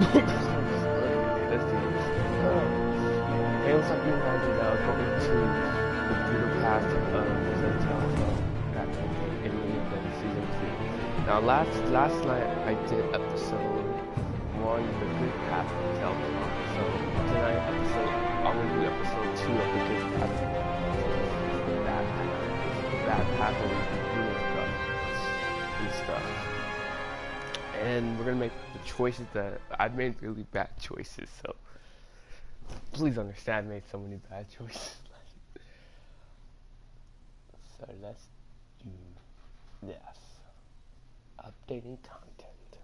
Let's do this. It looks like you guys are going to the brutal past of the Telltale enigma in season 2. Now, last night I did episode 1, the good path of Telltale. So tonight I'm gonna do episode 2 of the good path, the bad path of doing stuff. And we're gonna make the choices that I've made really bad choices. So please understand, I made so many bad choices. So let's do this. Updating content.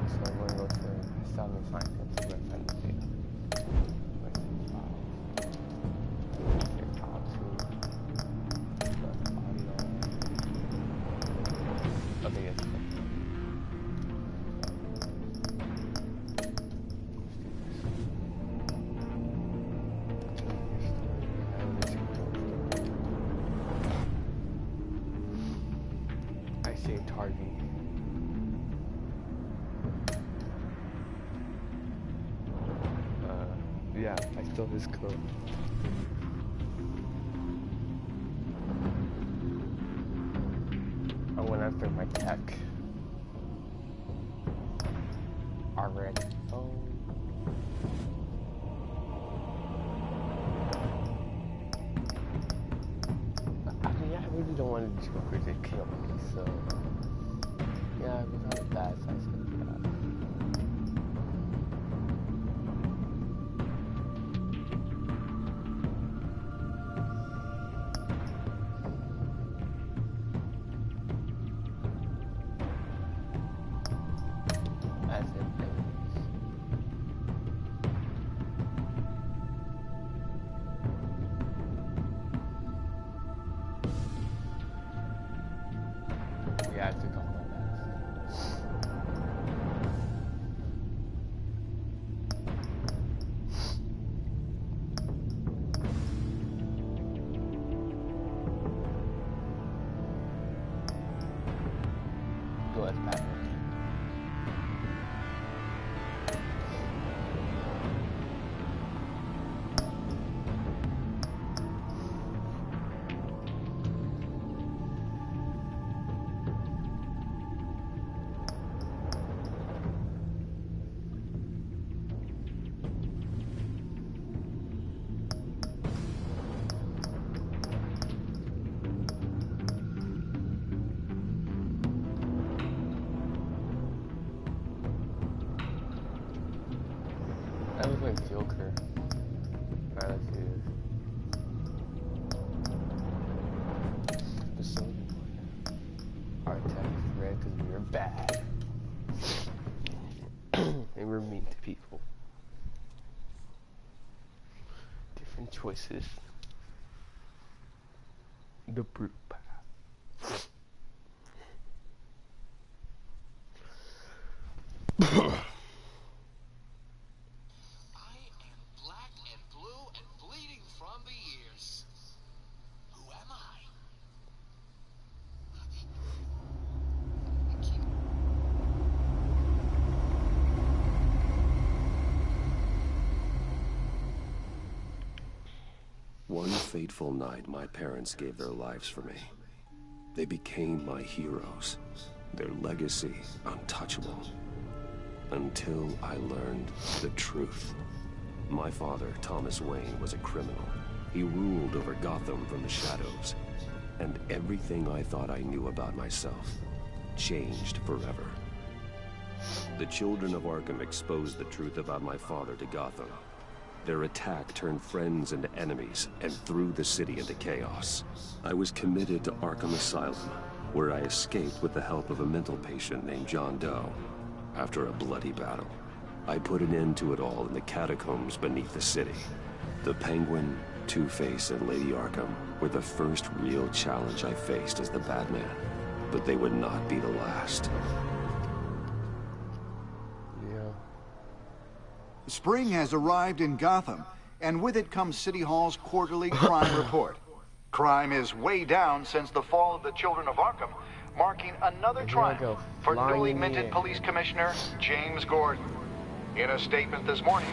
So I'm gonna go to 7 science and see what I'm trying to say. Okay, yes. I saved Harvey. Yeah, I stole his code. I went after my tech. Already. Oh. I mean, I really don't want the Joker to kill me, so yeah, it was not a bad size of that. Yeah, I took all my bags. Go ahead, Patrick. That was like Joker. Alright, let's do this. Episode 1. Our attack is red because we are bad. And we're mean to people. Different choices. The brute path. One fateful night, my parents gave their lives for me. They became my heroes, their legacy untouchable. Until I learned the truth. My father, Thomas Wayne, was a criminal. He ruled over Gotham from the shadows. And everything I thought I knew about myself changed forever. The children of Arkham exposed the truth about my father to Gotham. Their attack turned friends into enemies and threw the city into chaos. I was committed to Arkham Asylum, where I escaped with the help of a mental patient named John Doe. After a bloody battle, I put an end to it all in the catacombs beneath the city. The Penguin, Two-Face, and Lady Arkham were the first real challenge I faced as the Batman, but they would not be the last. Spring has arrived in Gotham, and with it comes City Hall's quarterly crime report. Crime is way down since the fall of the Children of Arkham, marking another Here I triumph go, for flying newly in the minted air. Police Commissioner James Gordon. In a statement this morning,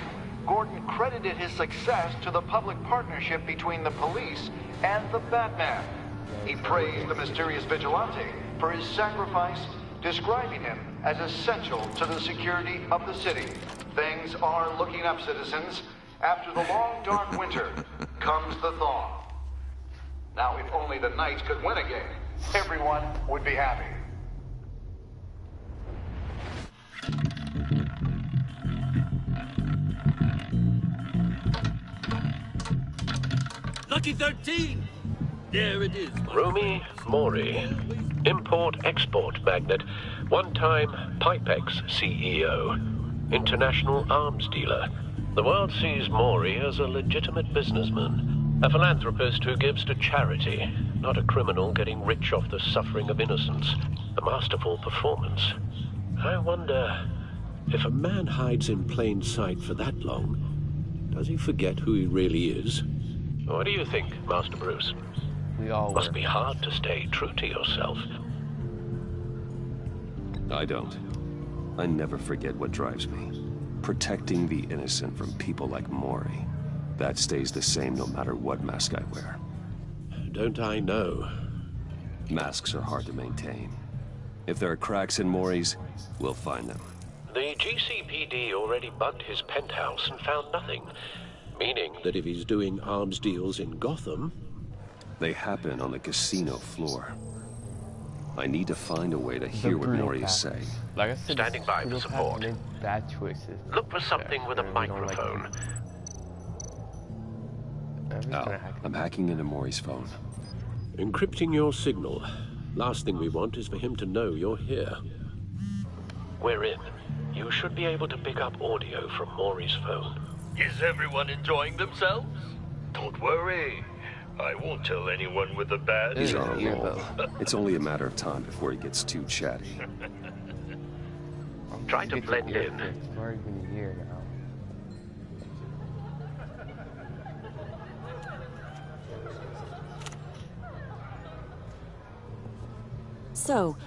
Gordon credited his success to the public partnership between the police and the Batman. He praised the mysterious vigilante for his sacrifice, describing him as essential to the security of the city. Things are looking up, citizens. After the long, dark winter comes the thaw. Now, if only the Knights could win again, everyone would be happy. Lucky 13! There it is. Rumi Mori, import-export magnate, one-time Pipex CEO, international arms dealer. The world sees Mori as a legitimate businessman, a philanthropist who gives to charity, not a criminal getting rich off the suffering of innocence. A masterful performance. I wonder, if a man hides in plain sight for that long, does he forget who he really is? What do you think, Master Bruce? We all Must were. be hard to stay true to yourself. I don't. I never forget what drives me. Protecting the innocent from people like Mori. That stays the same no matter what mask I wear. Don't I know? Masks are hard to maintain. If there are cracks in Mori's, we'll find them. The GCPD already bugged his penthouse and found nothing. Meaning that if he's doing arms deals in Gotham... They happen on the casino floor. I need to find a way to hear what brutal Mori is path. saying. Like I said, Standing by for brutal path support. made bad choices. Look for something with a And we don't like microphone. them. I'm just Al, gonna hack I'm hacking into Mori's phone. Encrypting your signal. Last thing we want is for him to know you're here. We're in. You should be able to pick up audio from Mori's phone. Is everyone enjoying themselves? Don't worry. I won't tell anyone with a badge. He's on a Here, roll. It's only a matter of time before he gets too chatty. Try to Get blend your in. earphones. It's already been a year now. So,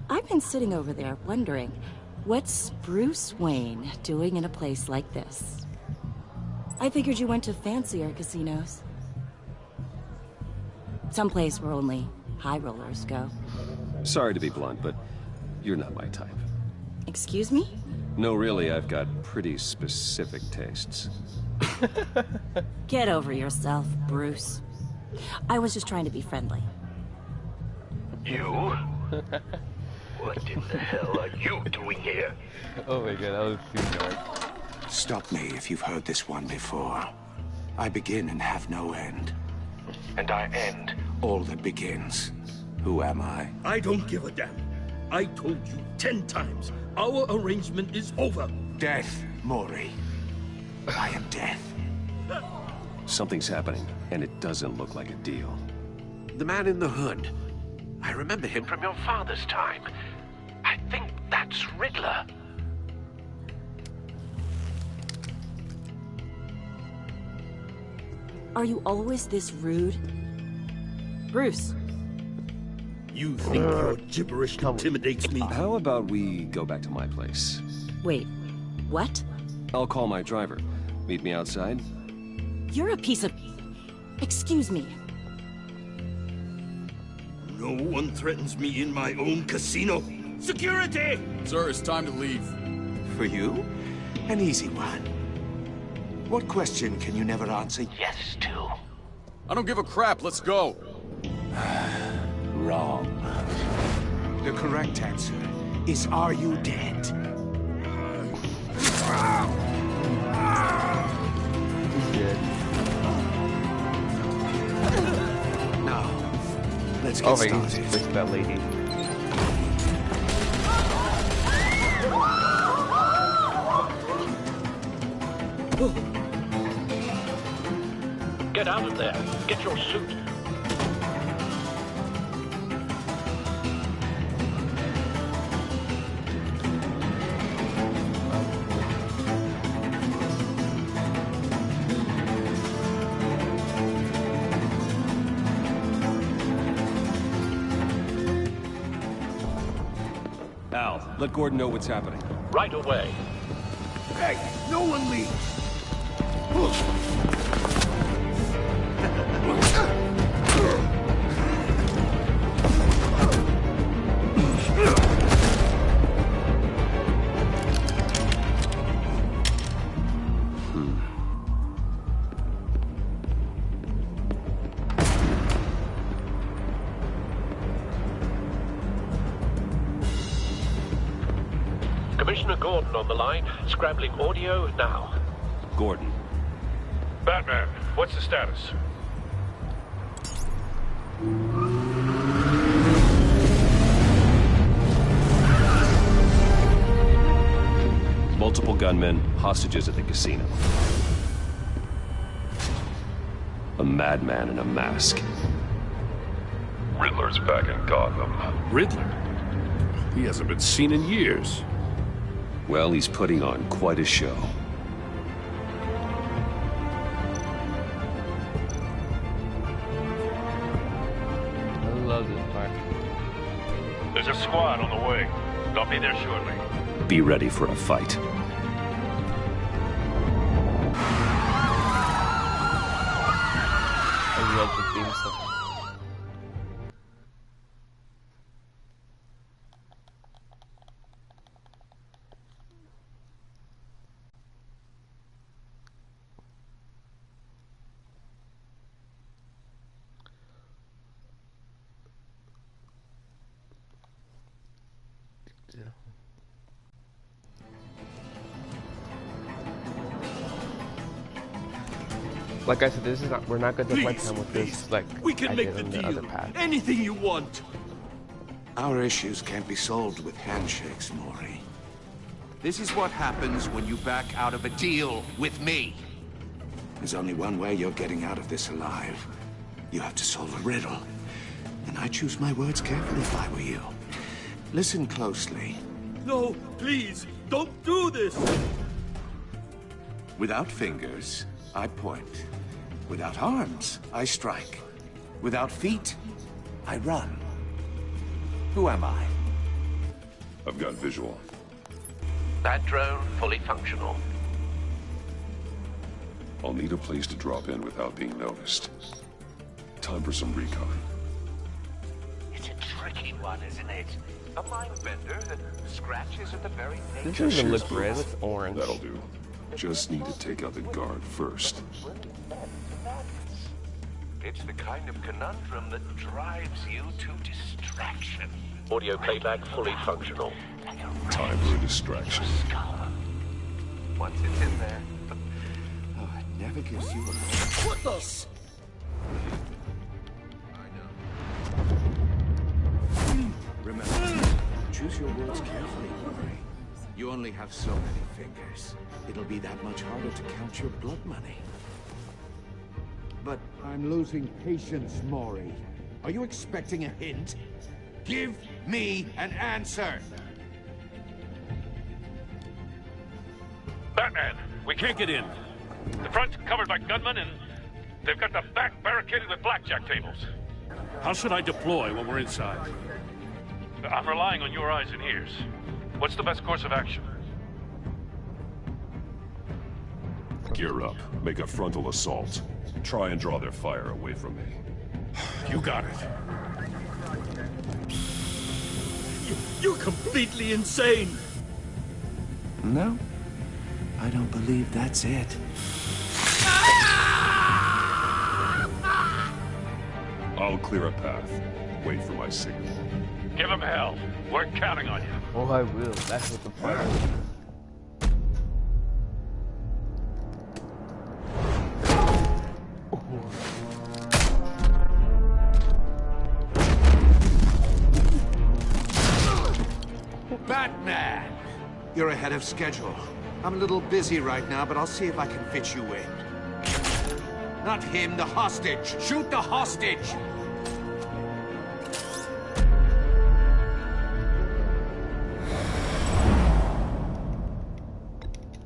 I've been sitting over there wondering, what's Bruce Wayne doing in a place like this? I figured you went to fancier casinos. Someplace where only high rollers go. Sorry to be blunt, but you're not my type. Excuse me? No, really, I've got pretty specific tastes. Get over yourself, Bruce. I was just trying to be friendly. You? What in the hell are you doing here? Oh my god, that was too dark. Stop me if you've heard this one before. I begin and have no end. And I end all that begins. Who am I? I don't give a damn. I told you 10 times. Our arrangement is over. Death, Mori. I am death. Something's happening, and it doesn't look like a deal. The man in the hood. I remember him from your father's time. I think that's Riddler. Are you always this rude? Bruce, You think your gibberish intimidates me? How about we go back to my place? wait, what? I'll call my driver. Meet me outside? You're a piece of... Excuse me. No one threatens me in my own casino. Security! Sir, it's time to leave. For you? An easy one. What question can you never answer? Yes, to. I don't give a crap. Let's go. Wrong. The correct answer is, are you dead? He's dead. Now, let's get Oh my god, started. fix that lady. Get out of there. Get your suit. Let Gordon know what's happening. Right away. Hey, no one leaves! Commissioner Gordon on the line, scrambling audio now. Gordon. Batman, what's the status? Multiple gunmen, hostages at the casino. A madman in a mask. Riddler's back in Gotham. Riddler? He hasn't been seen in years. Well, he's putting on quite a show. I love this part. There's a squad on the way. They'll be there shortly. Be ready for a fight. I love the theme song. Like I said, this is not. We're not going to take my time with this. Like We can I make did the on the deal. other path. Anything you want. Our issues can't be solved with handshakes, Maury. This is what happens when you back out of a deal with me. There's only one way you're getting out of this alive. You have to solve a riddle. And I choose my words carefully if I were you. Listen closely. No, please, don't do this. Without fingers, I point. Without arms, I strike. Without feet, I run. Who am I? I've got visual. That drone fully functional. I'll need a place to drop in without being noticed. Time for some recon. It's a tricky one, isn't it? A mind bender that scratches at the very This nature. doesn't look red. It's orange. That'll do. Just need to take out the guard first. It's the kind of conundrum that drives you to distraction. Audio playback fully functional. Time for a distraction. Once it's in there, oh, it never gives you a... What the? Remember, choose your words carefully, Maury. You only have so many fingers. It'll be that much harder to count your blood money. But I'm losing patience, Maury. Are you expecting a hint? Give me an answer! Batman, we can't get in. The front's covered by gunmen, and they've got the back barricaded with blackjack tables. How should I deploy when we're inside? I'm relying on your eyes and ears. What's the best course of action? Gear up. Make a frontal assault. Try and draw their fire away from me. You got it. You're completely insane. No, I don't believe that's it. I'll clear a path. Wait for my signal. Give them hell. We're counting on you. Oh, I will. That's what the plan is. Batman! You're ahead of schedule. I'm a little busy right now, but I'll see if I can fit you in. Not him, the hostage! Shoot the hostage!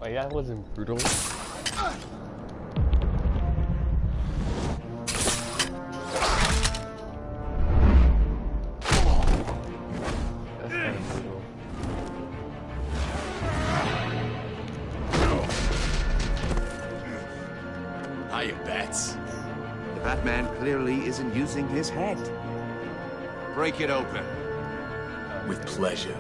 Wait, that wasn't brutal. That's kind of brutal. Hiya, Bats. The Batman clearly isn't using his head. Break it open. With pleasure.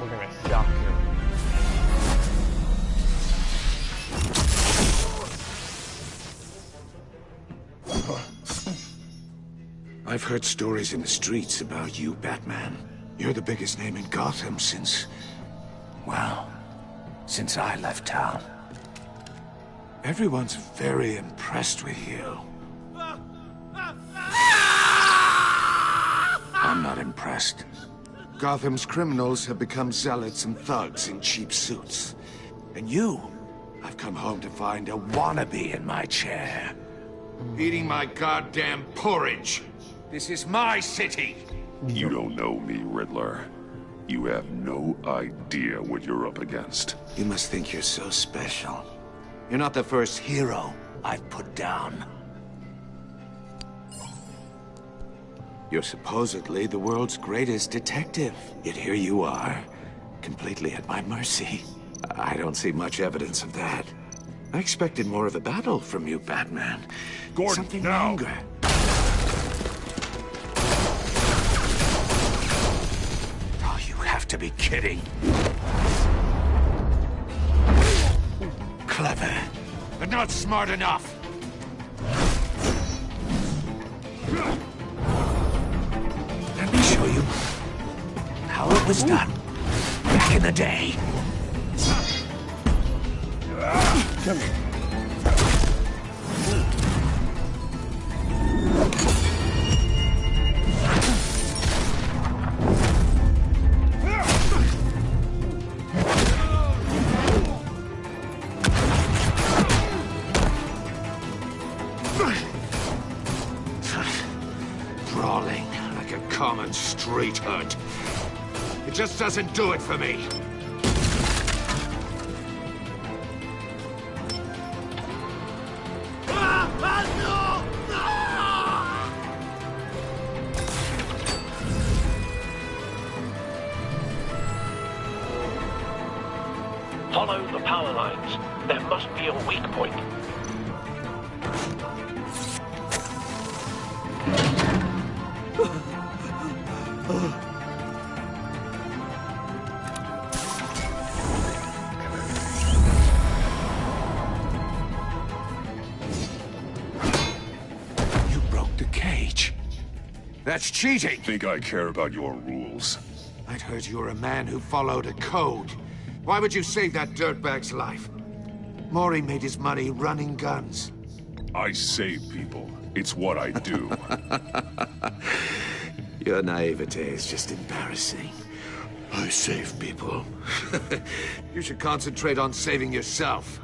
We're gonna shock him. I've heard stories in the streets about you, Batman. You're the biggest name in Gotham since... well, since I left town. Everyone's very impressed with you. I'm not impressed. Gotham's criminals have become zealots and thugs in cheap suits. And you, I've come home to find a wannabe in my chair. Eating my goddamn porridge. This is my city! You don't know me, Riddler. You have no idea what you're up against. You must think you're so special. You're not the first hero I've put down. You're supposedly the world's greatest detective. Yet here you are, completely at my mercy. I don't see much evidence of that. I expected more of a battle from you, Batman. Gordon, something now. longer. Oh, you have to be kidding. Clever, but not smart enough. Let me show you how it was done back in the day. Come here. Brawling like a common street hunt. It just doesn't do it for me. Follow the power lines. There must be a weak point. You broke the cage. That's cheating. Think I care about your rules? I'd heard you were a man who followed a code. Why would you save that dirtbag's life? Maury made his money running guns. I save people. It's what I do. Your naivete is just embarrassing. I save people. You should concentrate on saving yourself.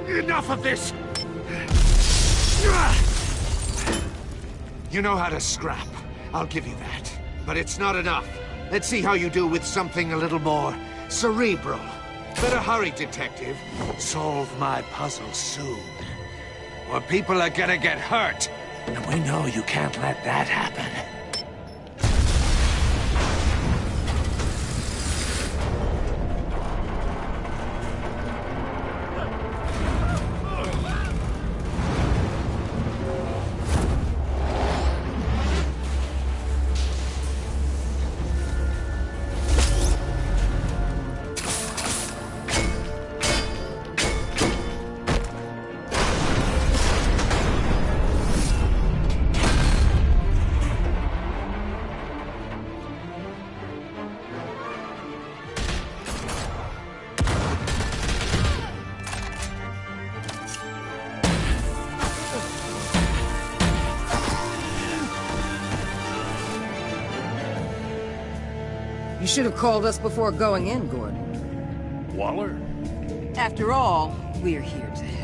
Enough of this! You know how to scrap. I'll give you that. But it's not enough. Let's see how you do with something a little more cerebral. Better hurry, detective. Solve my puzzle soon. Or people are gonna get hurt. And we know you can't let that happen. should have called us before going in, Gordon. Waller? After all, we're here to help.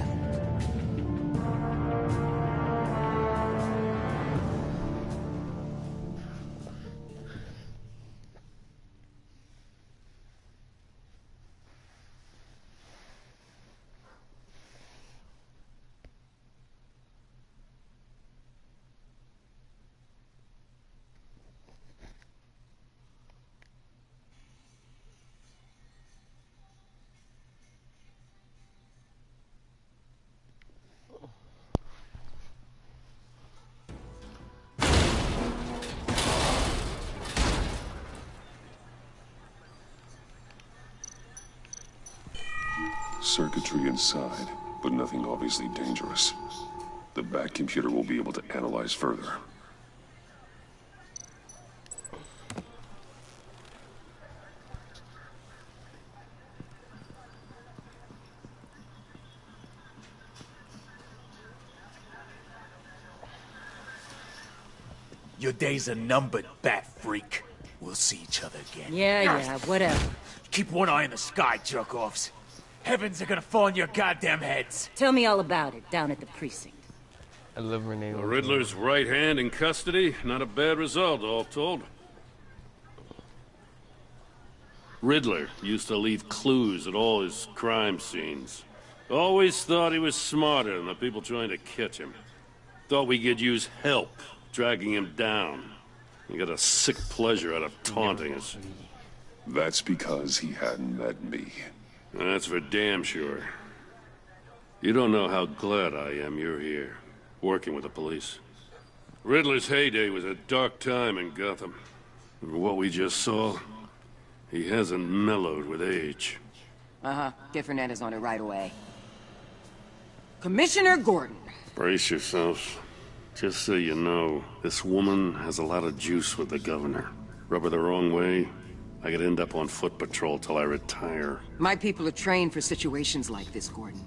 Circuitry inside, but nothing obviously dangerous. The back computer will be able to analyze further. Your days are numbered, bat freak. We'll see each other again. Yeah, whatever. Keep one eye in the sky, jerk-offs. Heavens are gonna fall on your goddamn heads. Tell me all about it down at the precinct. I love Renee. The Riddler's right hand in custody. Not a bad result, all told. Riddler used to leave clues at all his crime scenes. Always thought he was smarter than the people trying to catch him. Thought we could use help dragging him down. He got a sick pleasure out of taunting us. That's because he hadn't met me. That's for damn sure. You don't know how glad I am you're here, working with the police. Riddler's heyday was a dark time in Gotham. And for what we just saw, he hasn't mellowed with age. Uh-huh. Get Fernandez on it right away. Commissioner Gordon. Brace yourselves. Just so you know, this woman has a lot of juice with the governor. Rub her the wrong way, I could end up on foot patrol till I retire. My people are trained for situations like this, Gordon.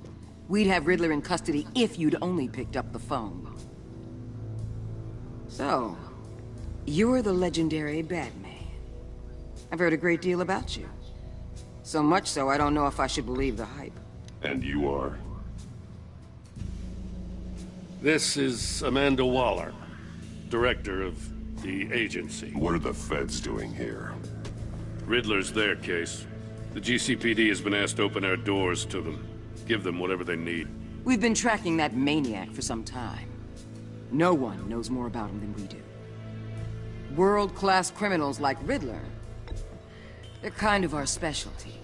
We'd have Riddler in custody if you'd only picked up the phone. So, you're the legendary Batman. I've heard a great deal about you. So much so, I don't know if I should believe the hype. And you are? This is Amanda Waller, director of the agency. What are the feds doing here? Riddler's their case. The GCPD has been asked to open our doors to them. Give them whatever they need. We've been tracking that maniac for some time. No one knows more about him than we do. World-class criminals like Riddler, they're kind of our specialty.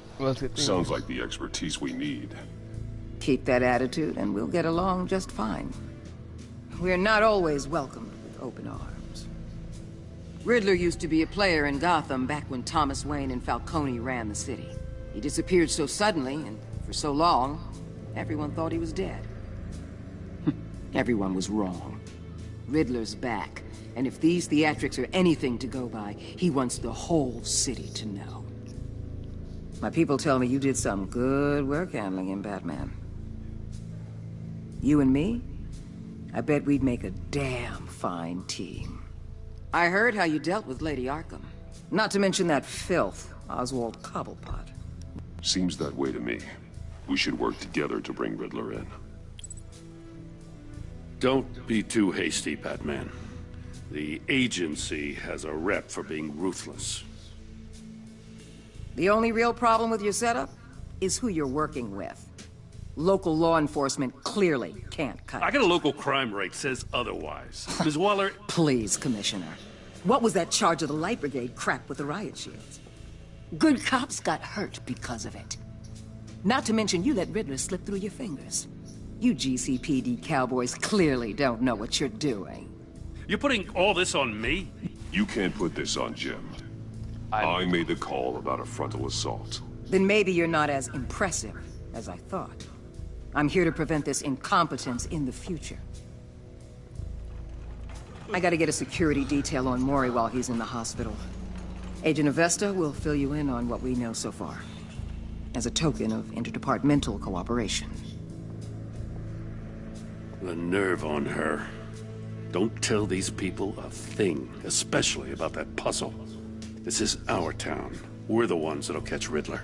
Sounds like the expertise we need. Keep that attitude and we'll get along just fine. We're not always welcomed with open arms. Riddler used to be a player in Gotham back when Thomas Wayne and Falcone ran the city. He disappeared so suddenly and for so long, everyone thought he was dead. Everyone was wrong. Riddler's back, and if these theatrics are anything to go by, he wants the whole city to know. My people tell me you did some good work handling him, Batman. You and me? I bet we'd make a damn fine team. I heard how you dealt with Lady Arkham. Not to mention that filth, Oswald Cobblepot. Seems that way to me. We should work together to bring Riddler in. Don't be too hasty, Batman. The agency has a rep for being ruthless. The only real problem with your setup is who you're working with. Local law enforcement clearly can't cut it. I got a local crime rate says otherwise. Ms. Waller... Please, Commissioner. What was that charge of the Light Brigade crap with the riot shields? Good cops got hurt because of it. Not to mention you let Riddler slip through your fingers. You GCPD cowboys clearly don't know what you're doing. You're putting all this on me? You can't put this on Jim. I made the call about a frontal assault. Then maybe you're not as impressive as I thought. I'm here to prevent this incompetence in the future. I gotta get a security detail on Mori while he's in the hospital. Agent Avesta will fill you in on what we know so far, as a token of interdepartmental cooperation. The nerve on her. Don't tell these people a thing, especially about that puzzle. This is our town. We're the ones that'll catch Riddler.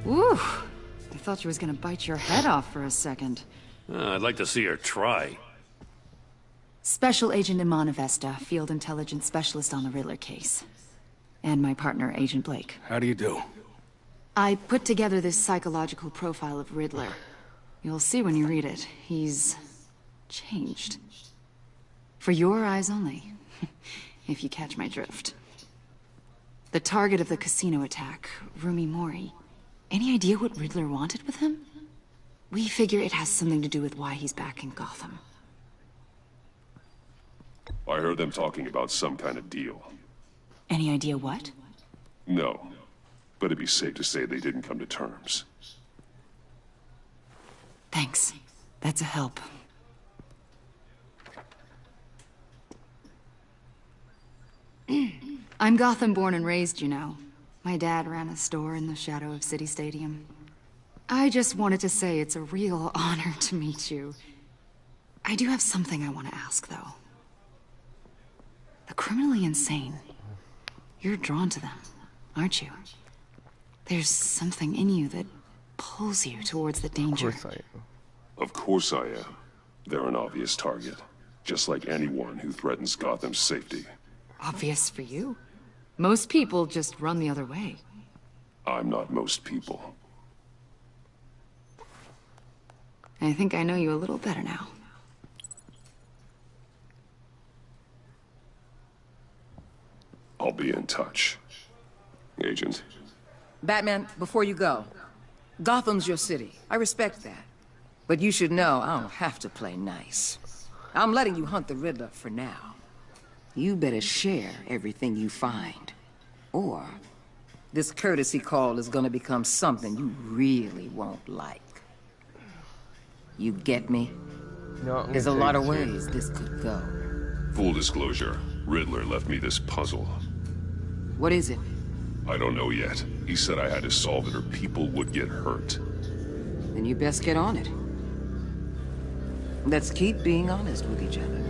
Woo! I thought she was gonna bite your head off for a second. I'd like to see her try. Special Agent Imana Vesta, Field Intelligence Specialist on the Riddler case. And my partner, Agent Blake. How do you do? I put together this psychological profile of Riddler. You'll see when you read it. He's changed. For your eyes only, if you catch my drift. The target of the casino attack, Rumi Mori. Any idea what Riddler wanted with him? We figure it has something to do with why he's back in Gotham. I heard them talking about some kind of deal. Any idea what? No, but it'd be safe to say they didn't come to terms. Thanks. That's a help. I'm Gotham born and raised, you know. My dad ran a store in the shadow of City Stadium. I just wanted to say it's a real honor to meet you. I do have something I want to ask, though. The criminally insane. You're drawn to them, aren't you? There's something in you that pulls you towards the danger. Of course I am. Of course I am. They're an obvious target, just like anyone who threatens Gotham's safety. Obvious for you. Most people just run the other way. I'm not most people. I think I know you a little better now. I'll be in touch. Agent. Batman, before you go, Gotham's your city. I respect that. But you should know I don't have to play nice. I'm letting you hunt the Riddler for now. You better share everything you find. Or this courtesy call is gonna become something you really won't like. You get me? No, There's a lot of ways this could go. Full disclosure, Riddler left me this puzzle. What is it? I don't know yet. He said I had to solve it or people would get hurt. Then you best get on it. Let's keep being honest with each other.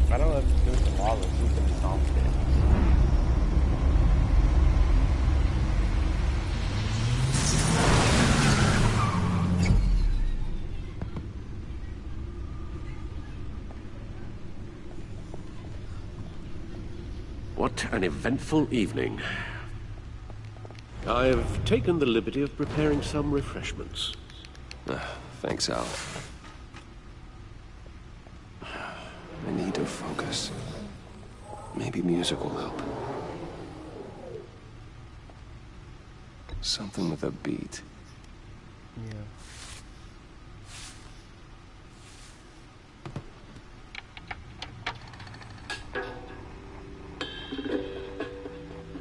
I don't know if there's a lawless who can solve it. What an eventful evening. I've taken the liberty of preparing some refreshments. Thanks, Al. I need to focus. Maybe music will help. Something with a beat. Yeah.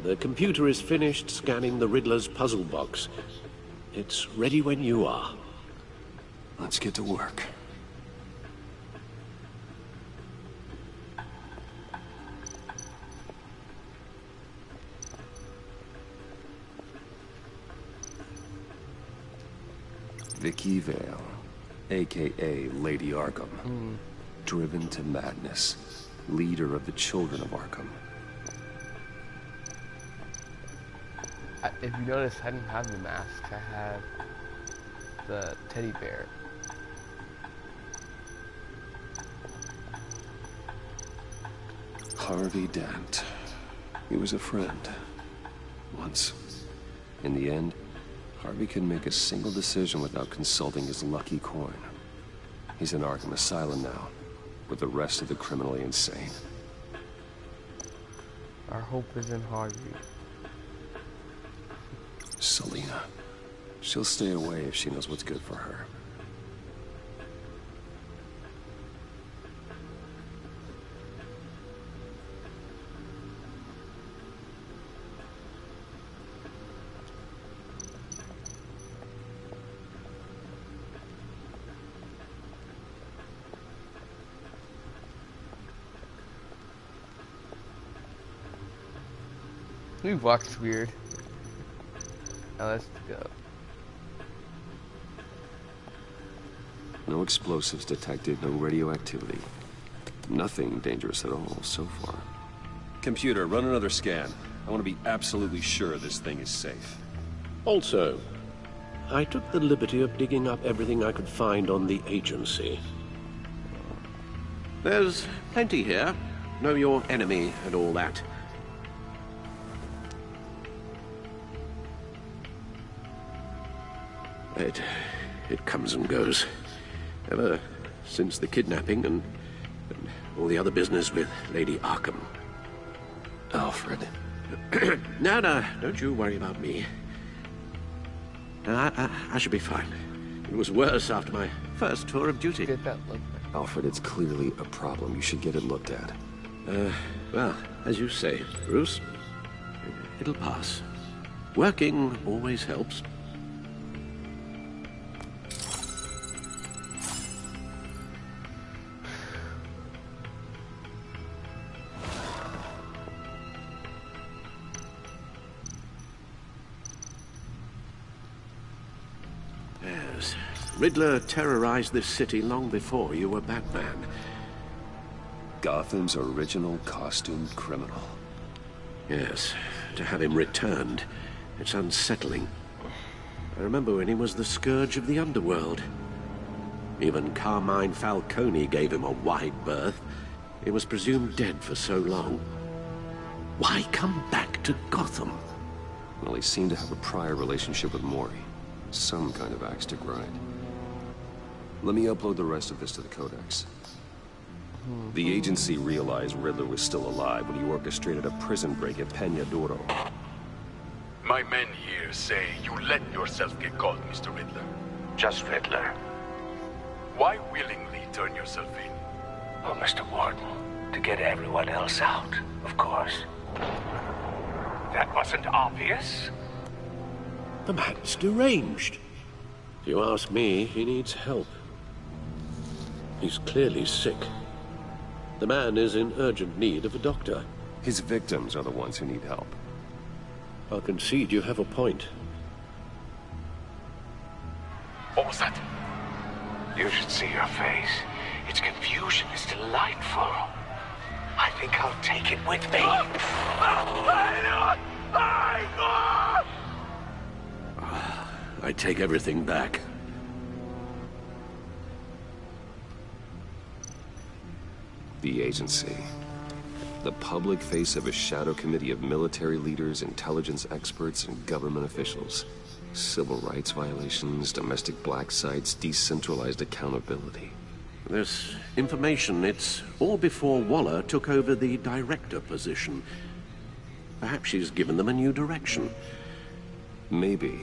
The computer is finished scanning the Riddler's puzzle box. It's ready when you are. Let's get to work. Vicky Vale, a.k.a. Lady Arkham. Driven to madness. Leader of the Children of Arkham. If you notice, I didn't have the mask. I had the teddy bear. Harvey Dent. He was a friend. Once. In the end, Harvey couldn't make a single decision without consulting his lucky coin. He's in Arkham Asylum now, with the rest of the criminally insane. Our hope is in Harvey. Selina. She'll stay away if she knows what's good for her. He walks weird. Now let's go. No explosives detected, no radioactivity. Nothing dangerous at all so far. Computer, run another scan. I want to be absolutely sure this thing is safe. Also, I took the liberty of digging up everything I could find on the agency. There's plenty here. Know your enemy and all that. It comes and goes. Ever since the kidnapping and all the other business with Lady Arkham. Alfred. No, don't you worry about me. I should be fine. It was worse after my first tour of duty. Get that look. Alfred, it's clearly a problem. You should get it looked at. Well, as you say, Bruce, it'll pass. Working always helps. Yes, Riddler terrorized this city long before you were Batman. Gotham's original costumed criminal. Yes, to have him returned, it's unsettling. I remember when he was the scourge of the underworld. Even Carmine Falcone gave him a wide berth. He was presumed dead for so long. Why come back to Gotham? Well, he seemed to have a prior relationship with Mori. Some kind of axe to grind. Let me upload the rest of this to the Codex. The agency realized Riddler was still alive when he orchestrated a prison break at Peña Duro. My men here say you let yourself get caught, Mr. Riddler. Just Riddler. Why willingly turn yourself in? Oh, Mr. Warden, to get everyone else out, of course. That wasn't obvious. The man's deranged. If you ask me, he needs help. He's clearly sick. The man is in urgent need of a doctor. His victims are the ones who need help. I'll concede you have a point. What was that? You should see your face. Its confusion is delightful. I think I'll take it with me. I take everything back. The agency. The public face of a shadow committee of military leaders, intelligence experts, and government officials. Civil rights violations, domestic black sites, decentralized accountability. This information, it's all before Waller took over the director position. Perhaps she's given them a new direction. Maybe,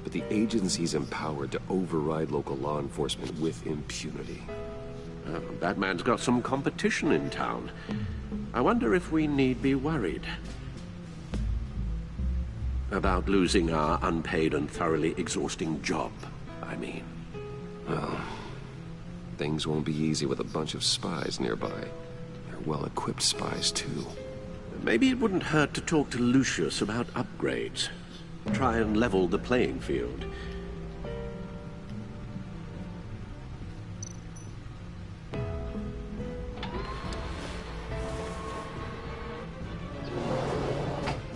but the agency's empowered to override local law enforcement with impunity. Batman's got some competition in town. I wonder if we need be worried about losing our unpaid and thoroughly exhausting job, I mean. Well, things won't be easy with a bunch of spies nearby. They're well-equipped spies, too. Maybe it wouldn't hurt to talk to Lucius about upgrades. Try and level the playing field.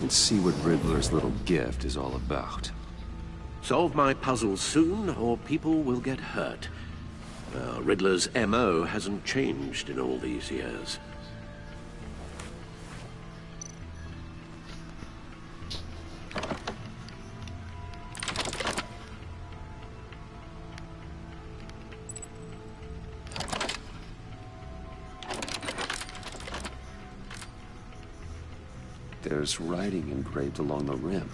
And see what Riddler's little gift is all about. Solve my puzzles soon, or people will get hurt. Riddler's M.O. hasn't changed in all these years. There's writing engraved along the rim.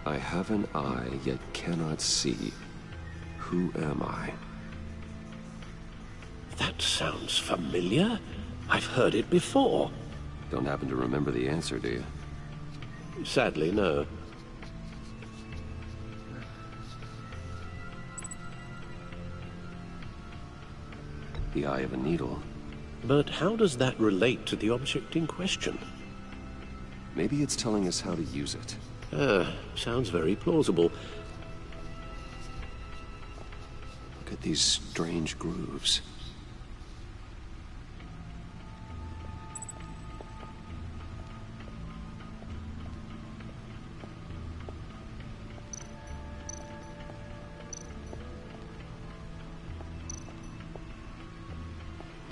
I have an eye, yet cannot see. Who am I? That sounds familiar. I've heard it before. Don't happen to remember the answer, do you? Sadly, no. The eye of a needle. But how does that relate to the object in question? Maybe it's telling us how to use it. Sounds very plausible. Look at these strange grooves.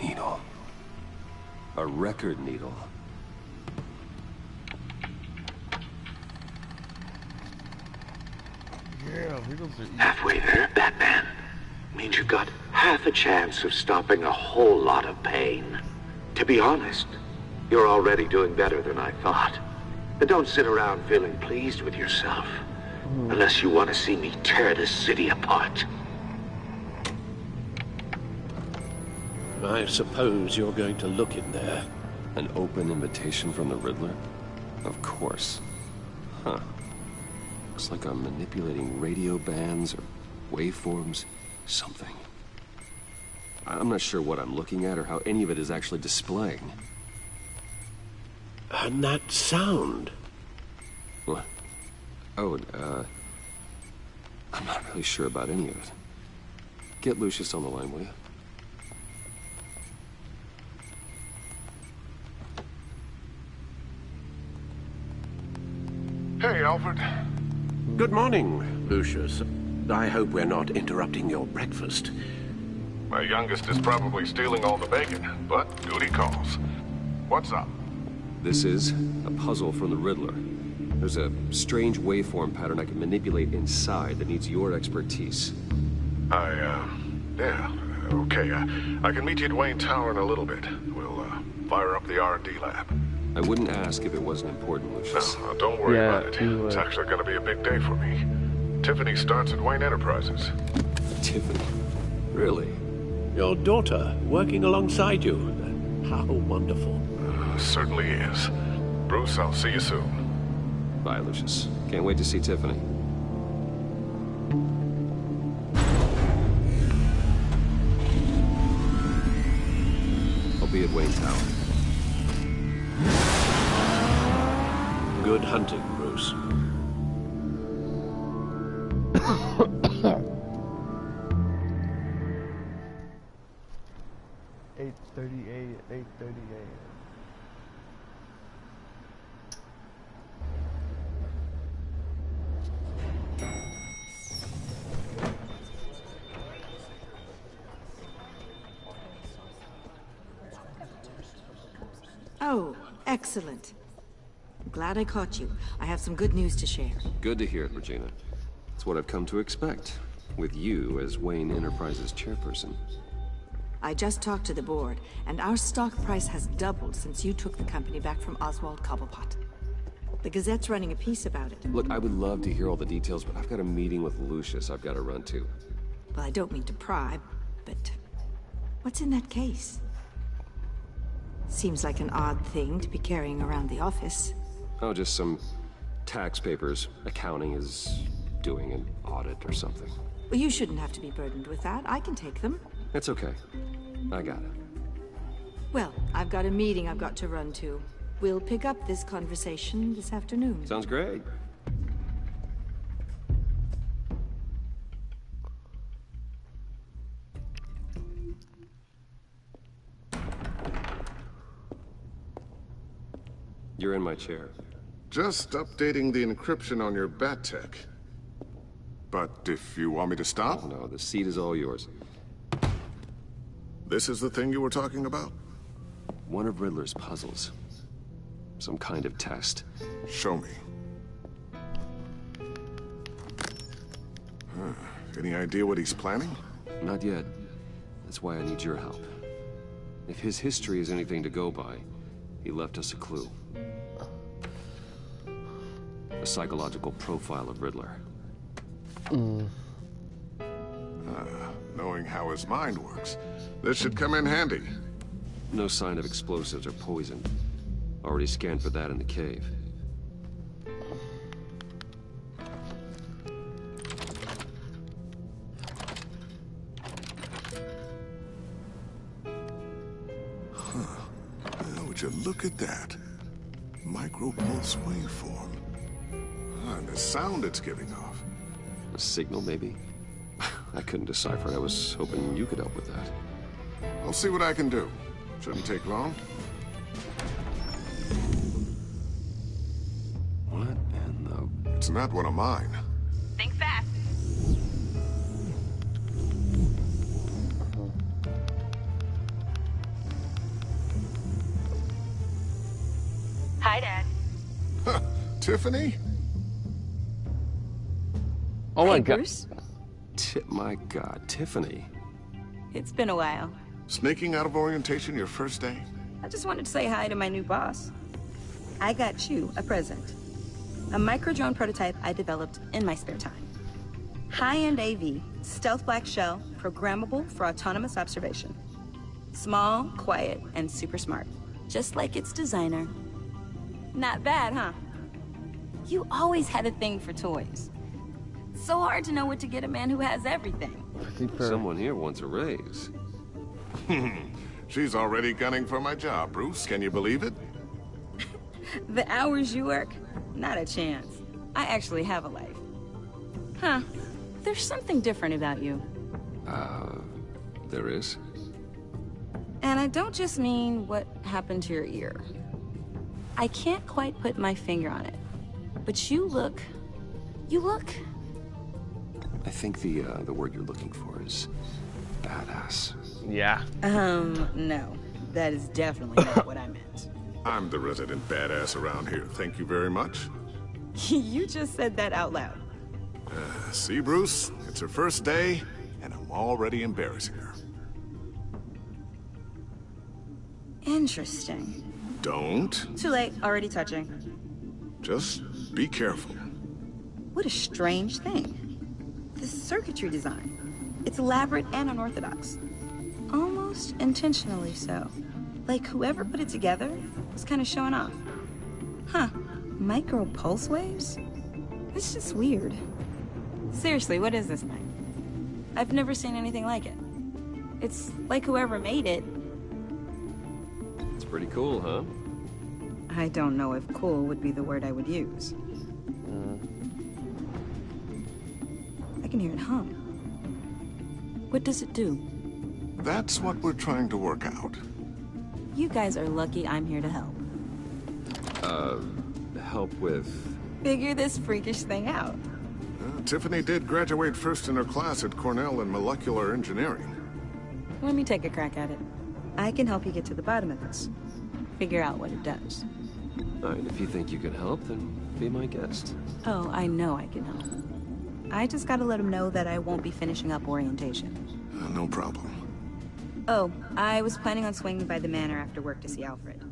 Needle. A record needle. Yeah, riddles are easy. Halfway there, Batman. Means you've got half a chance of stopping a whole lot of pain. To be honest, you're already doing better than I thought. But don't sit around feeling pleased with yourself. Unless you want to see me tear this city apart. I suppose you're going to look in there. An open invitation from the Riddler? Of course. Huh. Looks like I'm manipulating radio bands or waveforms. Something. I'm not sure what I'm looking at or how any of it is actually displaying. And that sound. What? Oh, I'm not really sure about any of it. Get Lucius on the line, will you? Hey, Alfred. Good morning, Lucius. I hope we're not interrupting your breakfast. My youngest is probably stealing all the bacon, but duty calls. What's up? This is a puzzle from the Riddler. There's a strange waveform pattern I can manipulate inside that needs your expertise. Yeah, okay. I can meet you at Wayne Tower in a little bit. We'll, fire up the R&D lab. I wouldn't ask if it wasn't important, Lucius. No, don't worry about it. It's actually going to be a big day for me. Tiffany starts at Wayne Enterprises. Tiffany? Really? Your daughter, working alongside you. How wonderful. Certainly is. Bruce, I'll see you soon. Bye, Lucius. Can't wait to see Tiffany. I'll be at Wayne Tower. Good hunting, Bruce. 8:38. 8:38. Oh, excellent. I'm glad I caught you. I have some good news to share. Good to hear it, Regina. It's what I've come to expect, with you as Wayne Enterprises chairperson. I just talked to the board, and our stock price has doubled since you took the company back from Oswald Cobblepot. The Gazette's running a piece about it. Look, I would love to hear all the details, but I've got a meeting with Lucius I've got to run to. Well, I don't mean to pry, but what's in that case? Seems like an odd thing to be carrying around the office. Oh, just some tax papers. Accounting is doing an audit or something. Well, you shouldn't have to be burdened with that. I can take them. It's okay. I got it. Well, I've got a meeting I've got to run to. We'll pick up this conversation this afternoon. Sounds great. You're in my chair. Just updating the encryption on your bat tech. But if you want me to stop? Oh, no, the seat is all yours. This is the thing you were talking about? One of Riddler's puzzles. Some kind of test. Show me. Any idea what he's planning? Not yet. That's why I need your help. If his history is anything to go by, he left us a clue. A psychological profile of Riddler. Knowing how his mind works, this should come in handy. No sign of explosives or poison. Already scanned for that in the cave. Would you look at that? Micropulse waveform. And the sound it's giving off. A signal, maybe? I couldn't decipher it. I was hoping you could help with that. I'll see what I can do. Shouldn't take long. What in the... It's not one of mine. Think fast. Hi, Dad. Tiffany? Oh my Hey, god. Bruce. My God, Tiffany. It's been a while. Sneaking out of orientation your first day? I just wanted to say hi to my new boss. I got you a present. A micro-drone prototype I developed in my spare time. High-end AV, stealth black shell, programmable for autonomous observation. Small, quiet, and super smart. Just like its designer. Not bad, huh? You always had a thing for toys. So hard to know what to get a man who has everything. Someone here wants a raise. She's already gunning for my job, Bruce. Can you believe it? The hours you work? Not a chance. I actually have a life. Huh. There's something different about you. There is? And I don't just mean what happened to your ear. I can't quite put my finger on it. But you look... I think the word you're looking for is badass. Yeah. No. That is definitely not what I meant. I'm the resident badass around here. Thank you very much. You just said that out loud. See, Bruce? It's her first day, and I'm already embarrassing her. Interesting. Don't. Too late. Already touching. Just be careful. What a strange thing. The circuitry design. It's elaborate and unorthodox. Almost intentionally so. Like whoever put it together was kind of showing off. Huh. Micro pulse waves? It's just weird. Seriously, what is this thing? I've never seen anything like it. It's like whoever made it. It's pretty cool, huh? I don't know if cool would be the word I would use. I can hear it hum. What does it do? That's what we're trying to work out. You guys are lucky I'm here to help. Help with... Figure this freakish thing out. Tiffany did graduate first in her class at Cornell in molecular engineering. Let me take a crack at it. I can help you get to the bottom of this. Figure out what it does. All right, if you think you can help, then be my guest. Oh, I know I can help. I just gotta let him know that I won't be finishing up orientation. No problem. Oh, I was planning on swinging by the manor after work to see Alfred.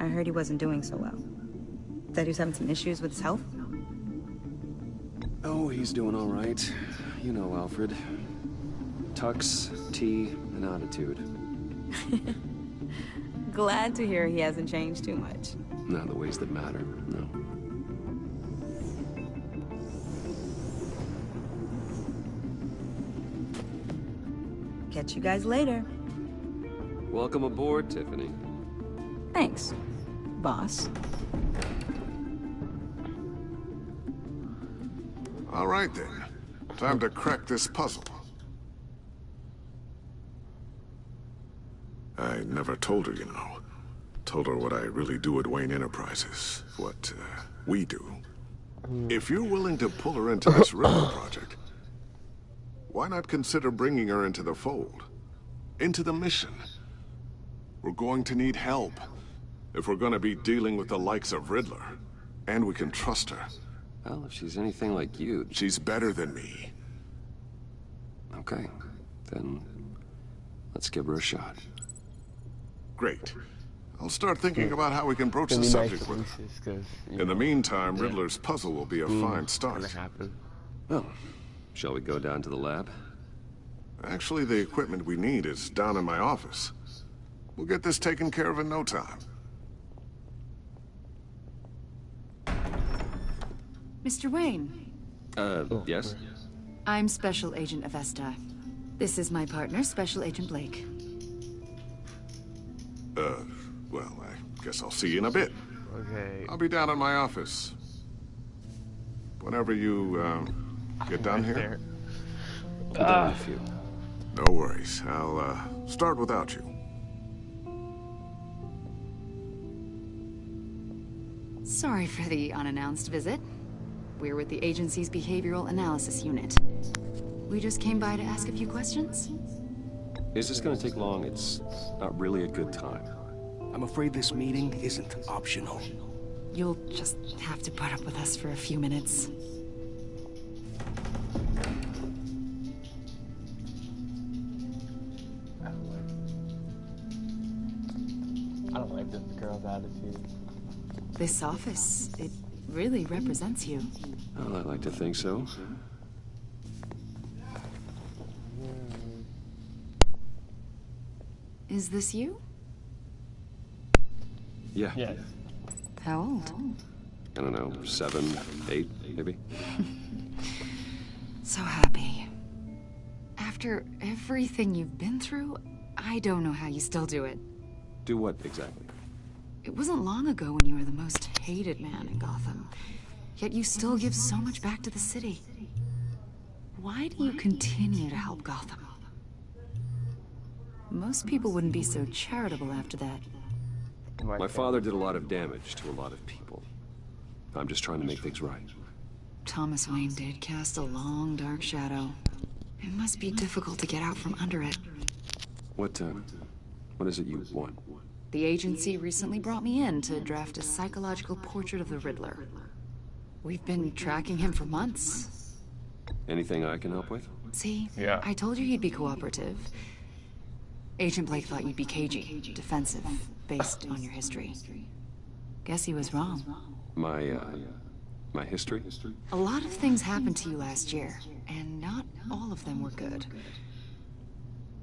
I heard he wasn't doing so well. That he was having some issues with his health? Oh, he's doing all right. You know Alfred. Tux, tea, and attitude. Glad to hear he hasn't changed too much. Not the ways that matter, no. Catch you guys later. Welcome aboard, Tiffany. Thanks, boss. All right, then. Time to crack this puzzle. I never told her, you know. Told her what I really do at Wayne Enterprises. What, we do. If you're willing to pull her into this river project, why not consider bringing her into the fold? Into the mission? We're going to need help. If we're gonna be dealing with the likes of Riddler. And we can trust her. Well, if she's anything like you... She's better than me. Okay, then let's give her a shot. Great. I'll start thinking about how we can broach the subject with her. In the meantime, Riddler's puzzle will be a fine start. Well, shall we go down to the lab? Actually, the equipment we need is down in my office. We'll get this taken care of in no time. Mr. Wayne. Yes? I'm Special Agent Avesta. This is my partner, Special Agent Blake. Well, I guess I'll see you in a bit. Okay. I'll be down at my office. Whenever you, get done here. Be done in a few. No worries. I'll, start without you. Sorry for the unannounced visit. We're with the agency's behavioral analysis unit. We just came by to ask a few questions. Is this gonna take long? It's not really a good time. I'm afraid this meeting isn't optional. You'll just have to put up with us for a few minutes. I don't like this girl's attitude. This office, it really represents you. Well, I'd like to think so. Is this you? Yeah. Yes. How old? I don't know, 7, 8, maybe? So happy. After everything you've been through, I don't know how you still do it. Do what exactly? It wasn't long ago when you were the most hated man in Gotham. Yet you still give so much back to the city. Why do you continue to help Gotham? Most people wouldn't be so charitable after that. My father did a lot of damage to a lot of people. I'm just trying to make things right. Thomas Wayne did cast a long, dark shadow. It must be difficult to get out from under it. What is it you want? The agency recently brought me in to draft a psychological portrait of the Riddler. We've been tracking him for months. Anything I can help with? See? Yeah. I told you he'd be cooperative. Agent Blake thought you'd be cagey, defensive, based on your history. Guess he was wrong. My history? A lot of things happened to you last year, and not all of them were good.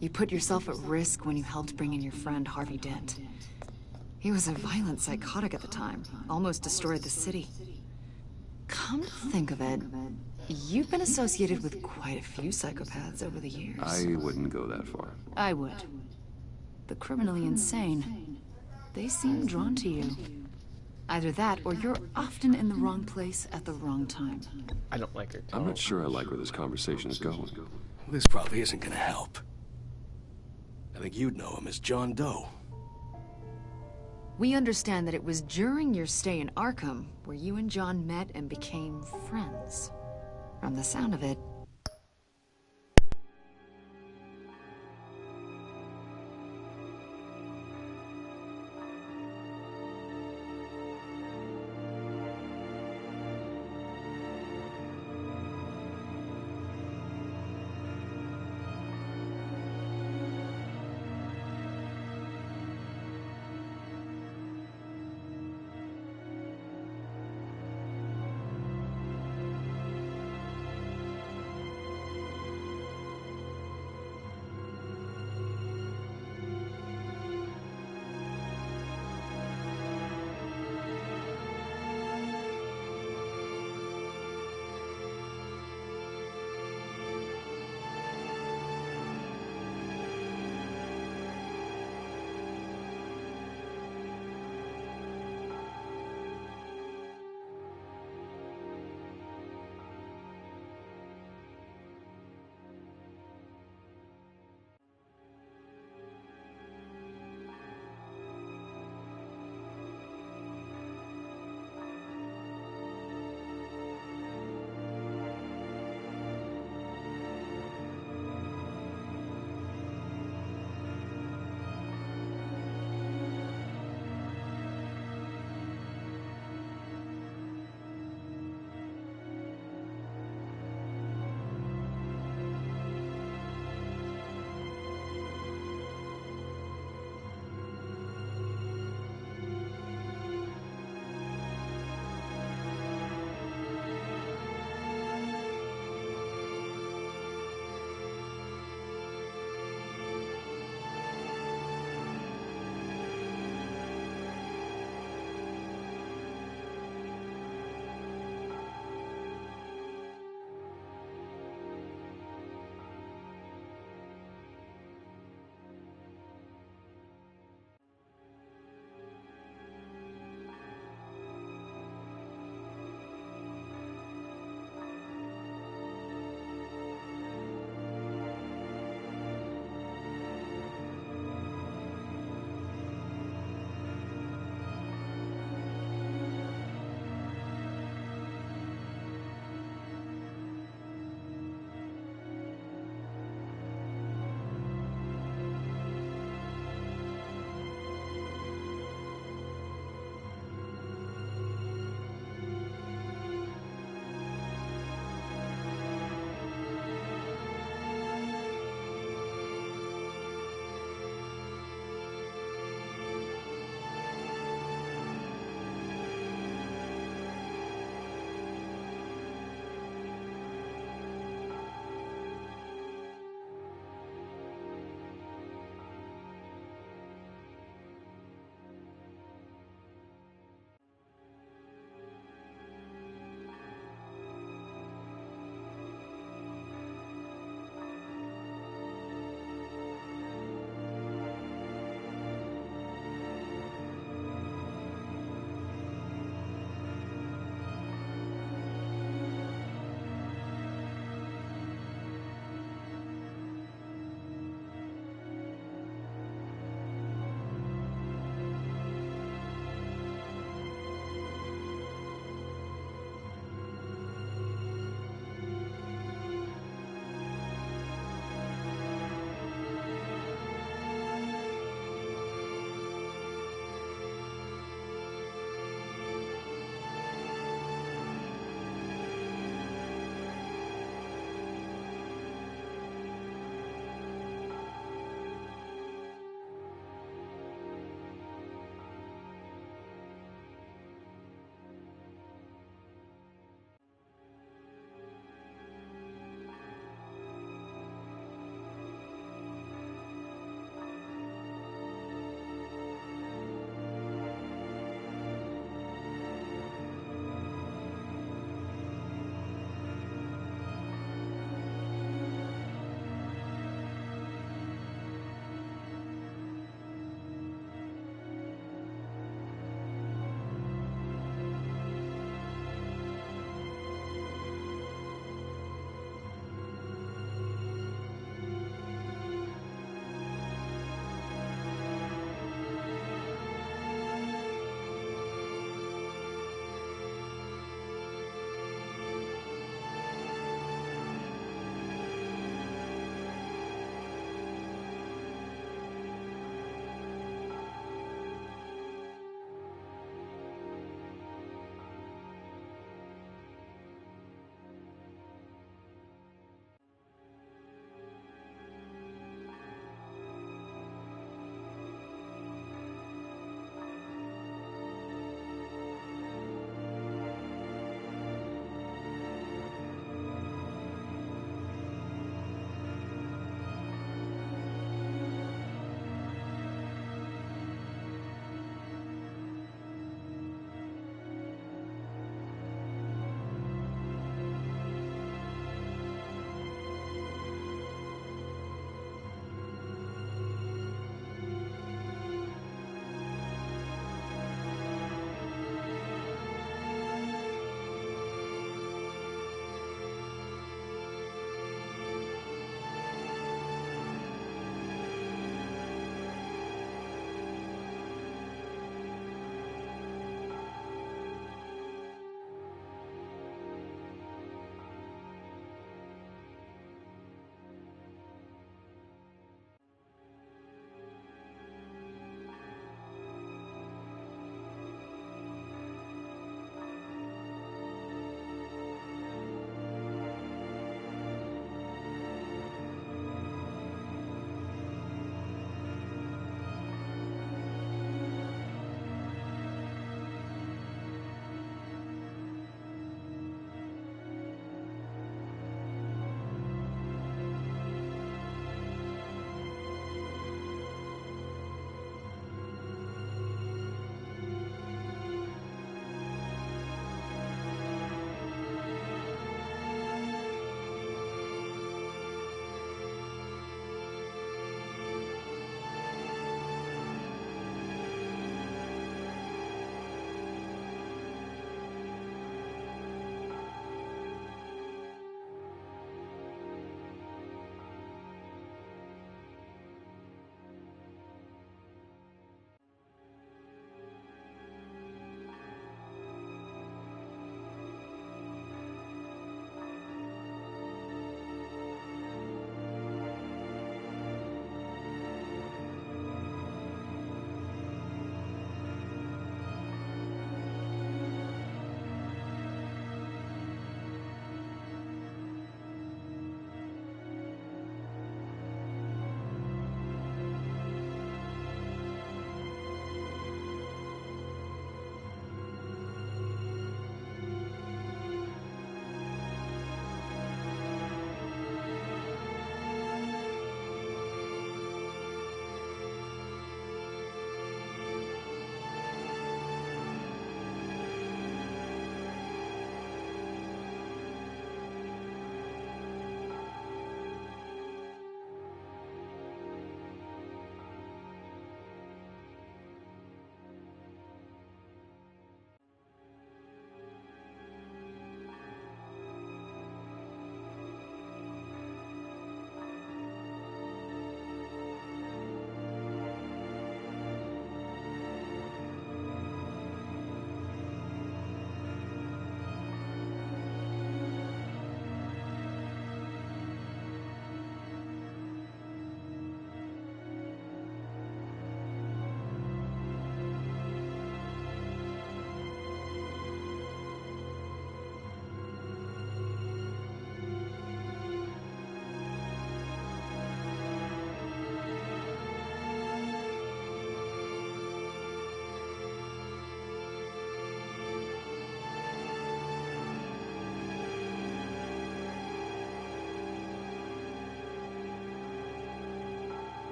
You put yourself at risk when you helped bring in your friend Harvey Dent. He was a violent psychotic at the time, almost destroyed the city. Come to think of it, you've been associated with quite a few psychopaths over the years. I wouldn't go that far. I would. The criminally insane. They seem drawn to you. Either that, or you're often in the wrong place at the wrong time. I don't like her tone. I'm not sure I like where this conversation is going. This probably isn't gonna help. I think you'd know him as John Doe. We understand that it was during your stay in Arkham where you and John met and became friends. From the sound of it,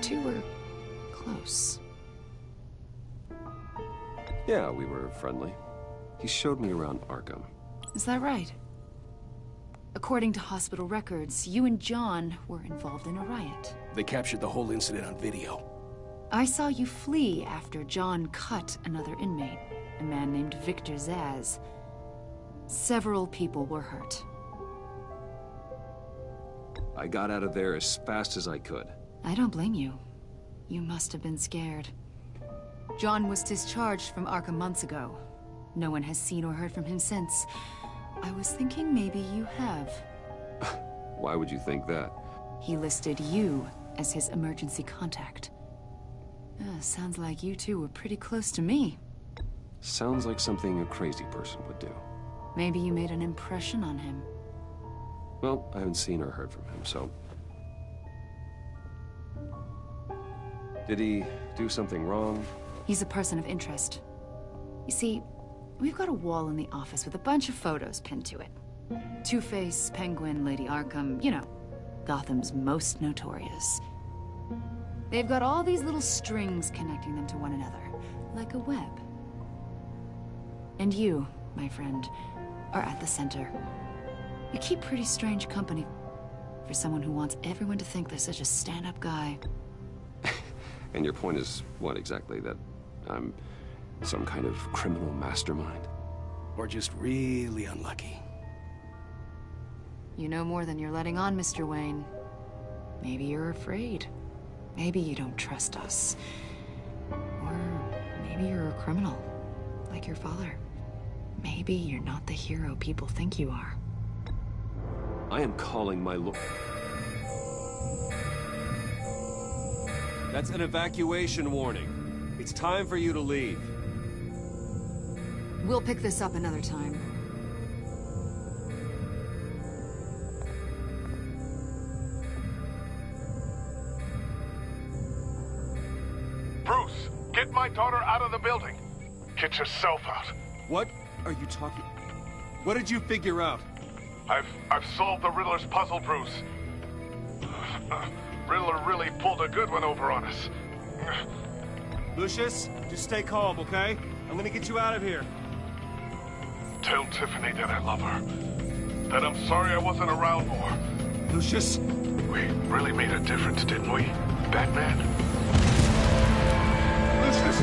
two were close. Yeah, we were friendly. He showed me around Arkham. Is that right? According to hospital records, you and John were involved in a riot. They captured the whole incident on video. I saw you flee after John cut another inmate, a man named Victor Zsasz. Several people were hurt. I got out of there as fast as I could. I don't blame you. You must have been scared. John was discharged from Arkham months ago. No one has seen or heard from him since. I was thinking maybe you have. Why would you think that? He listed you as his emergency contact. Sounds like you two were pretty close to me. Sounds like something a crazy person would do. Maybe you made an impression on him. Well, I haven't seen or heard from him, so... Did he do something wrong? He's a person of interest. You see, we've got a wall in the office with a bunch of photos pinned to it. Two-Face, Penguin, Lady Arkham, you know, Gotham's most notorious. They've got all these little strings connecting them to one another, like a web. And you, my friend, are at the center. You keep pretty strange company for someone who wants everyone to think they're such a stand-up guy. And your point is, what exactly? That I'm some kind of criminal mastermind? Or just really unlucky? You know more than you're letting on, Mr. Wayne. Maybe you're afraid. Maybe you don't trust us. Or maybe you're a criminal, like your father. Maybe you're not the hero people think you are. I am calling my That's an evacuation warning. It's time for you to leave. We'll pick this up another time. Bruce, get my daughter out of the building. Get yourself out. What are you talking... What did you figure out? I've solved the Riddler's puzzle, Bruce. Riddler really pulled a good one over on us. Lucius, just stay calm, okay? I'm gonna get you out of here. Tell Tiffany that I love her. That I'm sorry I wasn't around more. Lucius? We really made a difference, didn't we, Batman? Lucius!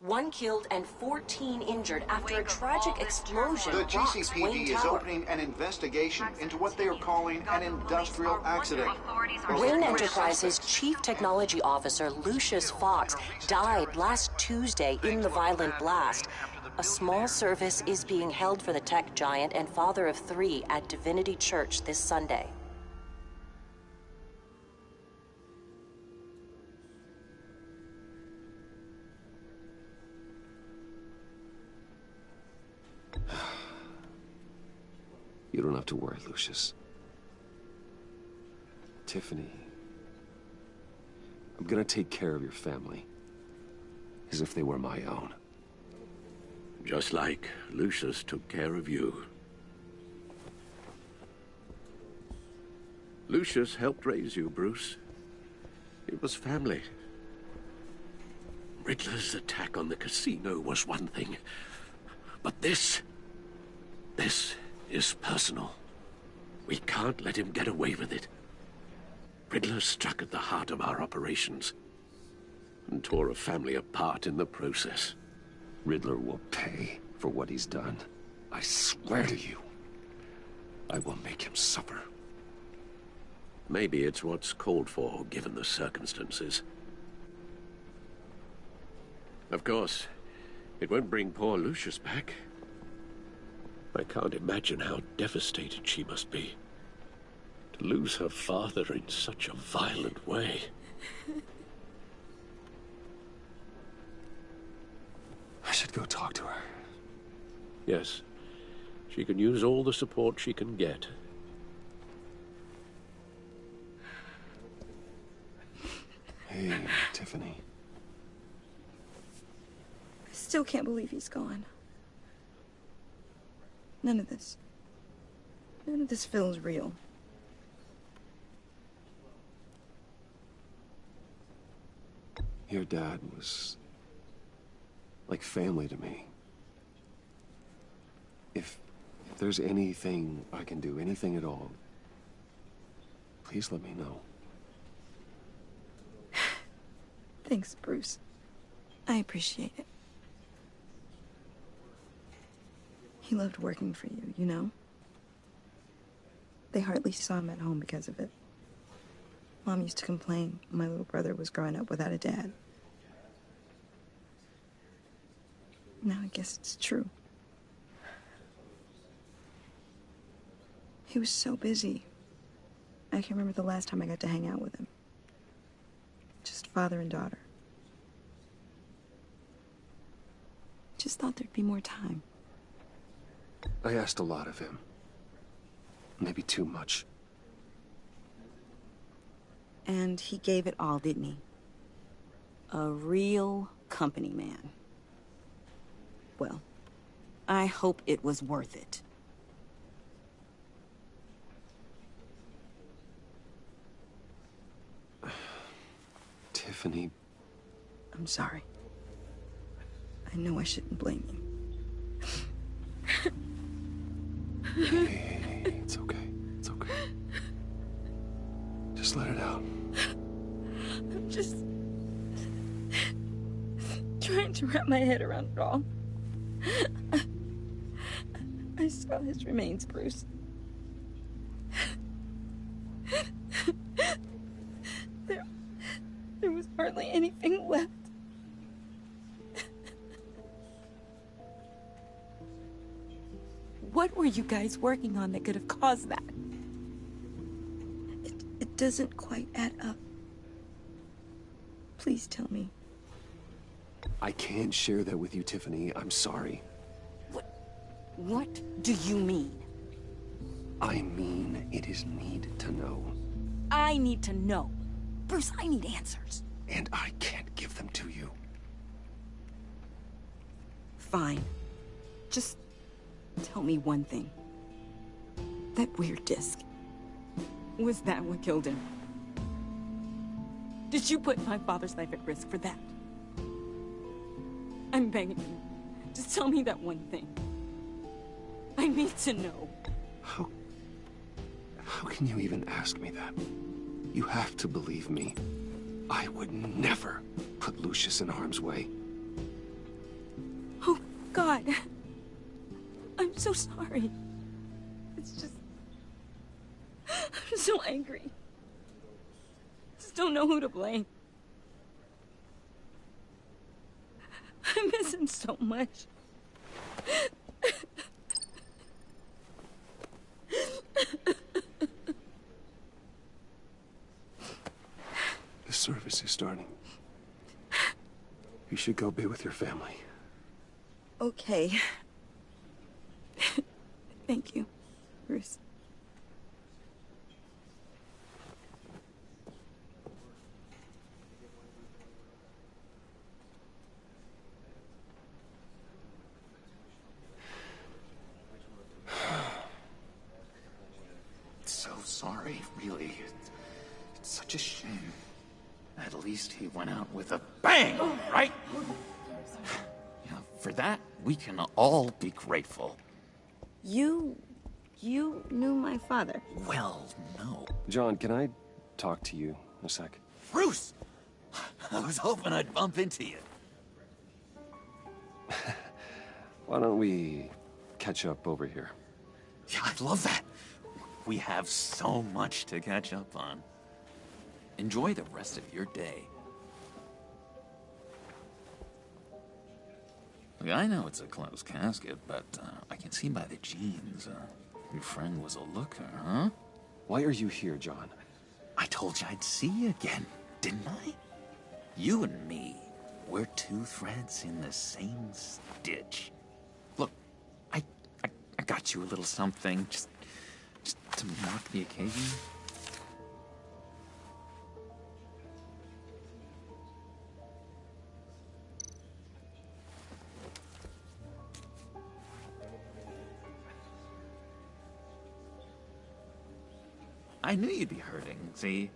One killed and 14 injured after a tragic explosion. The rocks Wayne GCPD is Tower. opening an investigation into what they are calling an industrial accident. Wayne Enterprises' chief technology officer, Lucius Fox, died last Tuesday in the violent blast. A small service is being held for the tech giant and father of 3 at Divinity Church this Sunday. You don't have to worry, Lucius. Tiffany, I'm gonna take care of your family. As if they were my own. Just like Lucius took care of you. Lucius helped raise you, Bruce. It was family. Riddler's attack on the casino was one thing. But this is personal. We can't let him get away with it. Riddler struck at the heart of our operations and tore a family apart in the process. Riddler will pay for what he's done. I swear to you, I will make him suffer. Maybe it's what's called for, given the circumstances. Of course, it won't bring poor Lucius back. I can't imagine how devastated she must be. To lose her father in such a violent way. I should go talk to her. Yes. She can use all the support she can get. Hey, Tiffany. I still can't believe he's gone. None of this feels real. Your dad was like family to me. If there's anything I can do, anything at all, please let me know. Thanks, Bruce. I appreciate it. He loved working for you, you know? They hardly saw him at home because of it. Mom used to complain my little brother was growing up without a dad. Now I guess it's true. He was so busy. I can remember the last time I got to hang out with him. Just father and daughter. Just thought there'd be more time. I asked a lot of him. Maybe too much. And he gave it all, didn't he? A real company man. Well, I hope it was worth it. Tiffany. I'm sorry. I know I shouldn't blame you. Hey, it's okay. It's okay. Just let it out. I'm just trying to wrap my head around it all. I saw his remains, Bruce. There was hardly anything left. What were you guys working on that could have caused that? It doesn't quite add up. Please tell me. I can't share that with you, Tiffany. I'm sorry. What do you mean? I mean, it is need to know. I need to know. Bruce, I need answers. And I can't give them to you. Fine. Just tell me one thing. That weird disc. Was that what killed him? Did you put my father's life at risk for that? I'm begging you. Just tell me that one thing. I need to know. How can you even ask me that? You have to believe me. I would never put Lucius in harm's way. Oh, God. I'm so sorry. It's just... I'm so angry. Just don't know who to blame. I miss him so much. The service is starting. You should go be with your family. Okay. Thank you, Bruce. So sorry, really. It's such a shame. At least he went out with a bang, right? Yeah, for that, we can all be grateful. You knew my father? Well, no. John, can I talk to you a sec? Bruce! I was hoping I'd bump into you. Why don't we catch up over here? Yeah, I'd love that. We have so much to catch up on. Enjoy the rest of your day. Look, I know it's a closed casket, but I can see by the jeans, your friend was a looker, huh? Why are you here, John? I told you I'd see you again, didn't I? You and me, we're two threads in the same stitch. Look, I got you a little something, just to mark the occasion. I knew you'd be hurting. See,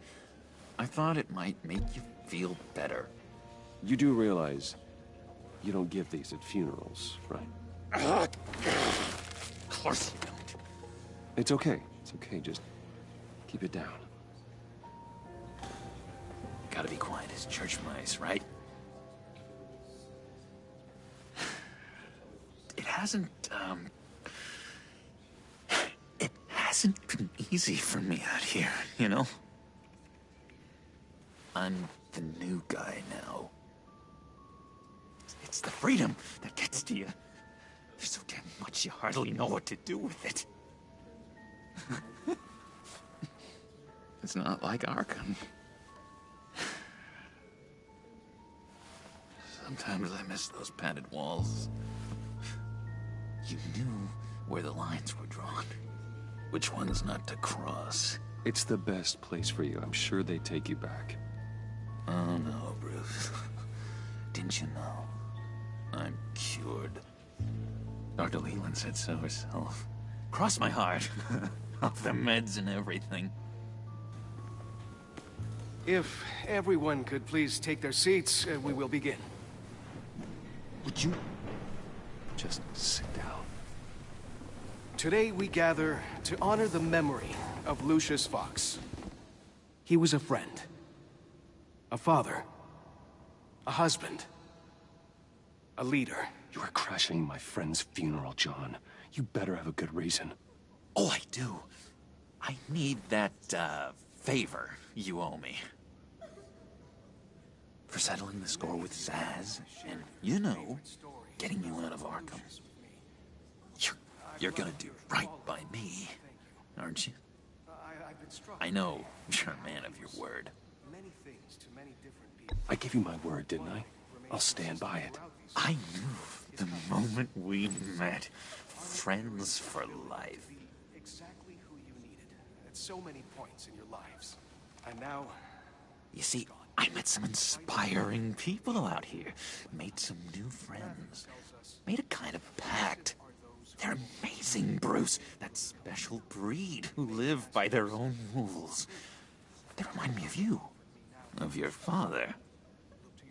I thought it might make you feel better. You do realize you don't give these at funerals, right? Of course you don't. It's okay. It's okay. Just keep it down. Gotta be quiet as church mice, right? It hasn't been easy for me out here, you know? I'm the new guy now. It's the freedom that gets to you. There's so damn much you hardly know what to do with it. It's not like Arkham. Sometimes I miss those padded walls. You knew where the lines were drawn. Which ones not to cross. It's the best place for you. I'm sure they take you back. Oh no, Bruce. Didn't you know? I'm cured. Dr. Leland said so herself. Cross my heart. Off the meds and everything. If everyone could please take their seats, we will begin. Would you just sit down? Today we gather to honor the memory of Lucius Fox. He was a friend, a father, a husband, a leader. You are crashing my friend's funeral, John. You better have a good reason. Oh, I do. I need that, favor you owe me. For settling the score with Zaz, and, you know, getting you out of Arkham. You're gonna do right by me, aren't you? I know you're a man of your word. I gave you my word, didn't I? I'll stand by it. I knew the moment we met. Friends for life. Exactly who you needed at so many points in your lives. And now... You see, I met some inspiring people out here. Made some new friends. Made a kind of pact. They're amazing, Bruce. That special breed who live by their own rules. They remind me of you. Of your father.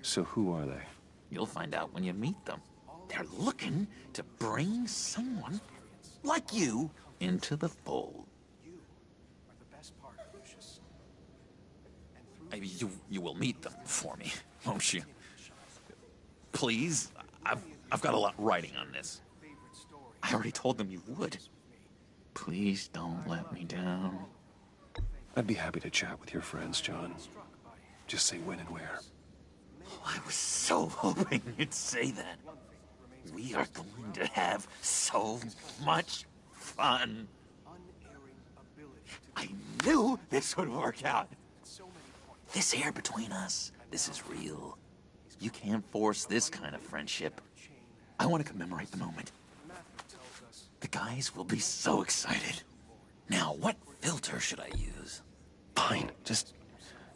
So who are they? You'll find out when you meet them. They're looking to bring someone like you into the fold. You will meet them for me, won't you? Please? I've got a lot writing on this. I already told them you would. Please don't let me down. I'd be happy to chat with your friends, John. Just say when and where. Oh, I was so hoping you'd say that. We are going to have so much fun. I knew this would work out. This air between us, this is real. You can't force this kind of friendship. I want to commemorate the moment. The guys will be so excited. Now, what filter should I use? Fine, just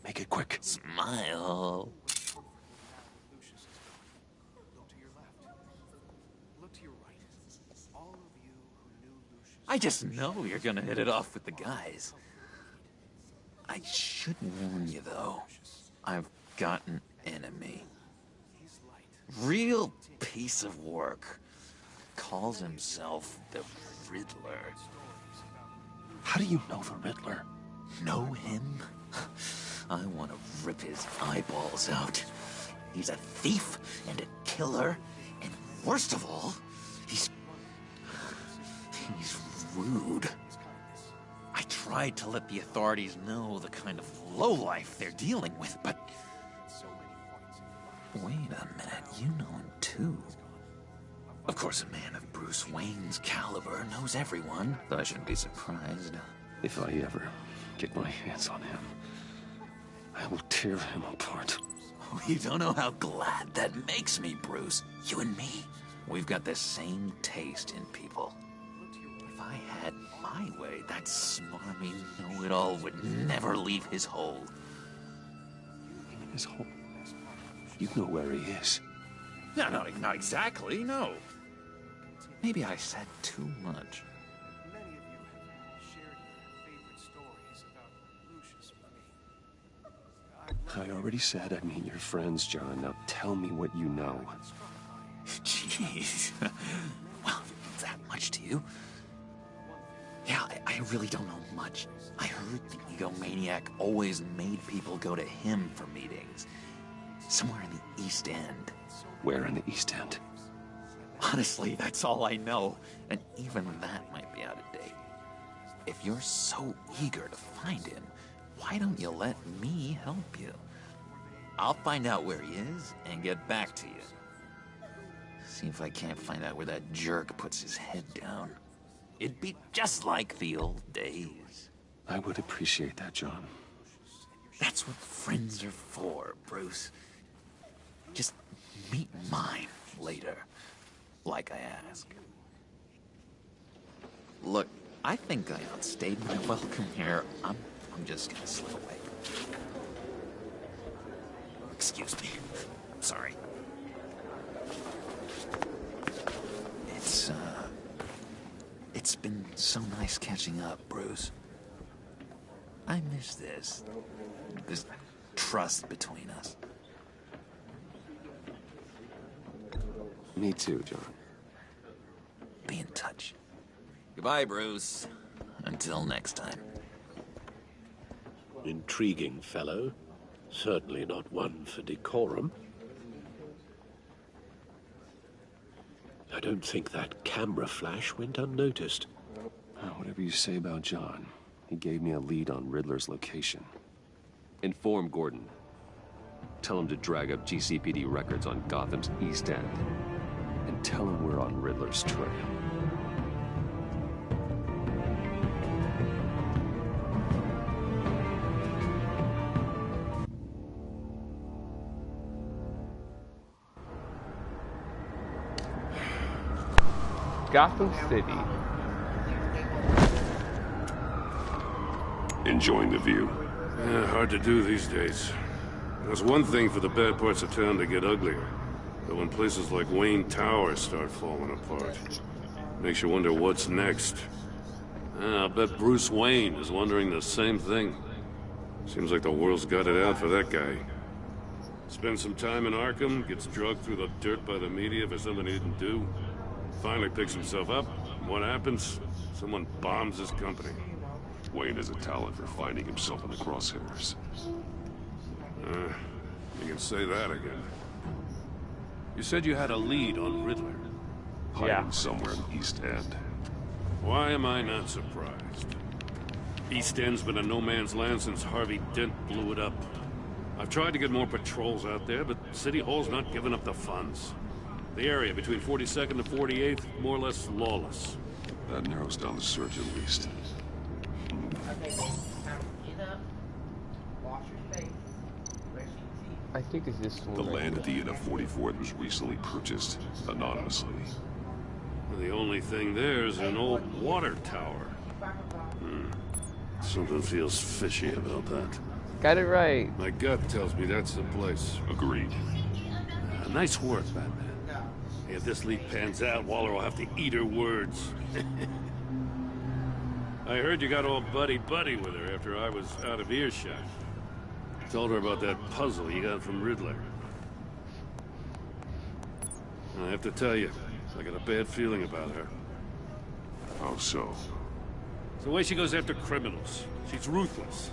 make it quick. Smile. I just know you're gonna hit it off with the guys. I should warn you, though. I've got an enemy. Real piece of work. Calls himself the Riddler. How do you know the Riddler? Know him? I want to rip his eyeballs out. He's a thief and a killer, and worst of all, he's rude. I tried to let the authorities know the kind of lowlife they're dealing with, but... Wait a minute, you know him too. Of course, a man of Bruce Wayne's caliber knows everyone, so I shouldn't be surprised. If I ever get my hands on him, I will tear him apart. Oh, you don't know how glad that makes me, Bruce. You and me, we've got the same taste in people. If I had my way, that smarmy know-it-all would never leave his hole. His hole? You know where he is. No, not exactly, no. Maybe I said too much. Many of you have shared your favorite stories about I already said I'd meet your friends, John. Now tell me what you know. Jeez. Well, that much to you? Yeah, I really don't know much. I heard the egomaniac always made people go to him for meetings. Somewhere in the East End. Where in the East End? Honestly, that's all I know. And even that might be out of date. If you're so eager to find him, why don't you let me help you? I'll find out where he is and get back to you. See if I can't find out where that jerk puts his head down. It'd be just like the old days. I would appreciate that, John. That's what friends are for, Bruce. Just meet mine later, like I asked. Look, I think I outstayed my welcome here. I'm just gonna slip away. Excuse me. I'm sorry. It's been so nice catching up, Bruce. I miss this trust between us. Me too, John. Be in touch. Goodbye, Bruce. Until next time. Intriguing fellow. Certainly not one for decorum. I don't think that camera flash went unnoticed. Whatever you say about John, he gave me a lead on Riddler's location. Inform Gordon. Tell him to drag up GCPD records on Gotham's East End. And tell him we're on Riddler's trail. Gotham City. Enjoying the view? Yeah, hard to do these days. There's one thing for the bad parts of town to get uglier. But when places like Wayne Tower start falling apart, makes you wonder what's next. I'll bet Bruce Wayne is wondering the same thing. Seems like the world's got it out for that guy. Spends some time in Arkham, gets drugged through the dirt by the media for something he didn't do. Finally picks himself up. What happens? Someone bombs his company. Wayne has a talent for finding himself in the crosshairs. You can say that again. You said you had a lead on Riddler. Hiding somewhere in the East End. Why am I not surprised? East End's been a no man's land since Harvey Dent blew it up. I've tried to get more patrols out there, but City Hall's not giving up the funds. The area between 42nd and 48th, more or less lawless. That narrows down the search at least. I think it's this one. The land at the end of 44th was recently purchased anonymously. The only thing there is an old water tower. Something feels fishy about that. Got it right. My gut tells me that's the place. Agreed. Nice work, Batman. If this lead pans out, Waller will have to eat her words. I heard you got all buddy-buddy with her after I was out of earshot. Told her about that puzzle you got from Riddler. I have to tell you, I got a bad feeling about her. How so? It's the way she goes after criminals. She's ruthless.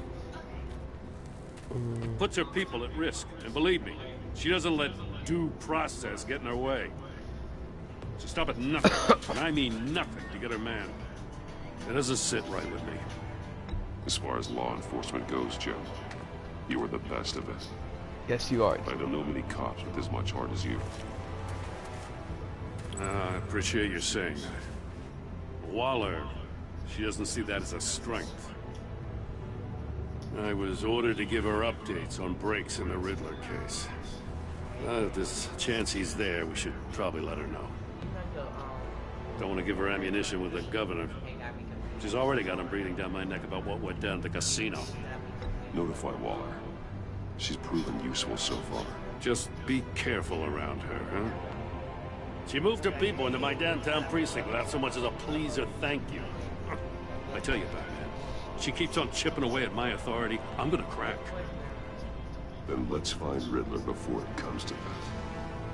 Puts her people at risk. And believe me, she doesn't let due process get in her way. She'll stop at nothing, and I mean nothing, to get her man. It doesn't sit right with me. As far as law enforcement goes, Joe, you are the best of it. Yes, you are. I don't know many cops with as much heart as you. I appreciate you saying that. Waller, she doesn't see that as a strength. I was ordered to give her updates on breaks in the Riddler case. If there's a chance he's there, we should probably let her know. Don't want to give her ammunition with the governor. She's already got him breathing down my neck about what went down at the casino. Notify Waller. She's proven useful so far. Just be careful around her, huh? She moved her people into my downtown precinct without so much as a please or thank you. I tell you, Batman, she keeps on chipping away at my authority. I'm gonna crack. Then let's find Riddler before it comes to that.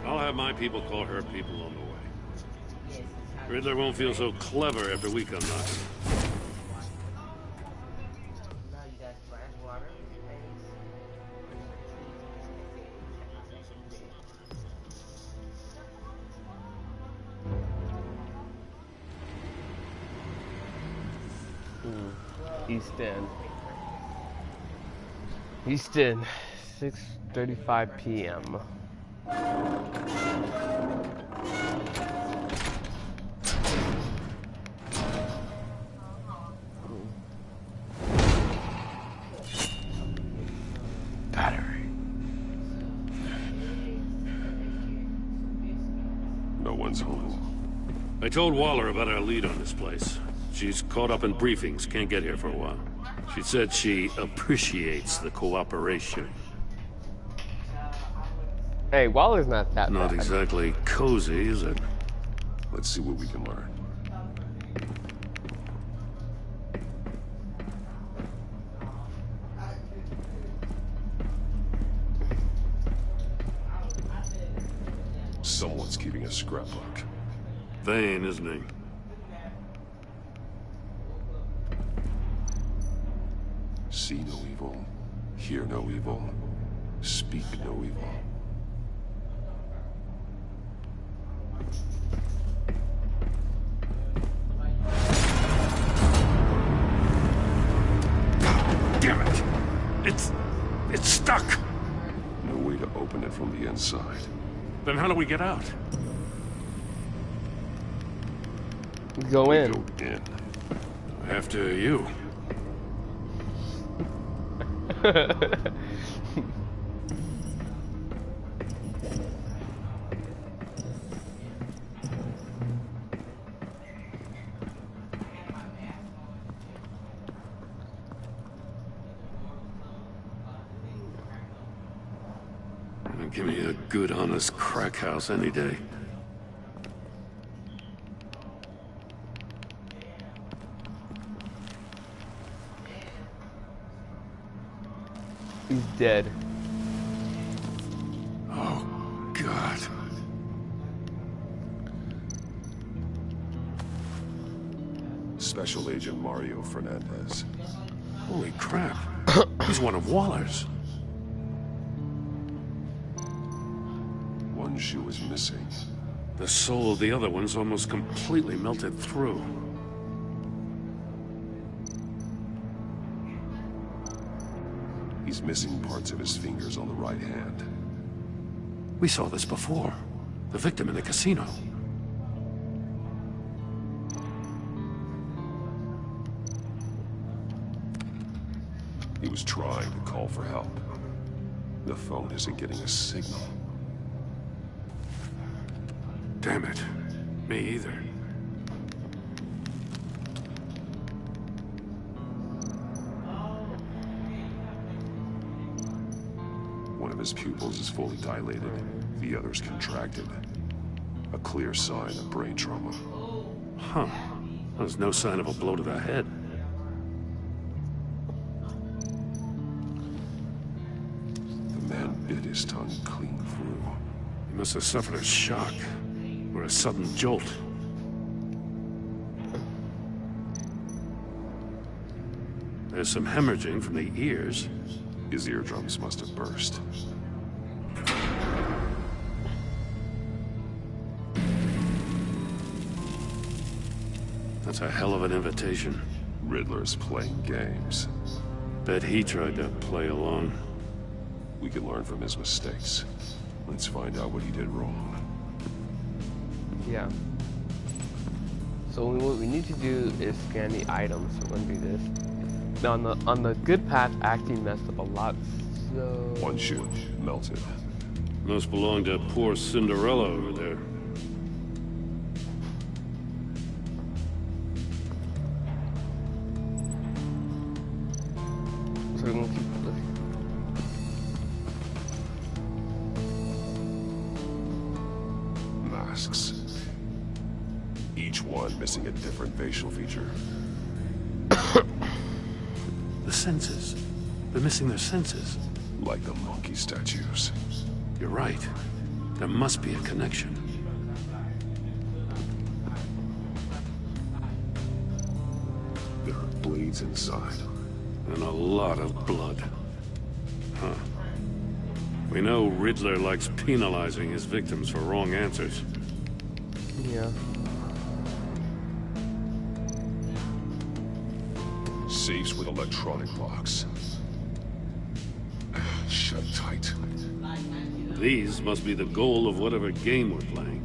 I'll have my people call her people on the way. Riddler won't feel so clever after we come knocking. Easton, 6:35 p.m. Battery. No one's home. I told Waller about our lead on this place. She's caught up in briefings, can't get here for a while. She said she appreciates the cooperation. Hey, Waller's not that Not bad. exactly cozy, is it? Let's see what we can learn. Someone's keeping a scrapbook. Vain, isn't he? See no evil, hear no evil, speak no evil. Damn it! It's stuck! No way to open it from the inside. Then how do we get out? Go in. Go in. After you. Give me a good, honest crack house any day. He's dead. Oh, God. Special Agent Mario Fernandez. Holy crap. He's one of Waller's. One shoe is missing. The soul of the other one's almost completely melted through. He's missing parts of his fingers on the right hand. We saw this before. The victim in the casino. He was trying to call for help. The phone isn't getting a signal. Damn it. Me either. One of his pupils is fully dilated. The other's contracted. A clear sign of brain trauma. Huh. There's no sign of a blow to the head. The man bit his tongue clean through. He must have suffered a shock. Or a sudden jolt. There's some hemorrhaging from the ears. His eardrums must have burst. That's a hell of an invitation. Riddler's playing games. Bet he tried to play along. We can learn from his mistakes. Let's find out what he did wrong. Yeah. So what we need to do is scan the items. So we're gonna do this. Now on the good path, I actually messed up a lot. So one shoe melted. Must belong to poor Cinderella over there. So we're gonna keep looking. Masks. Each one missing a different facial feature. The senses. They're missing their senses. Like the monkey statues. You're right. There must be a connection. There are blades inside. And a lot of blood. Huh. We know Riddler likes penalizing his victims for wrong answers. Yeah. Safes with electronic locks. Shut tight. These must be the goal of whatever game we're playing.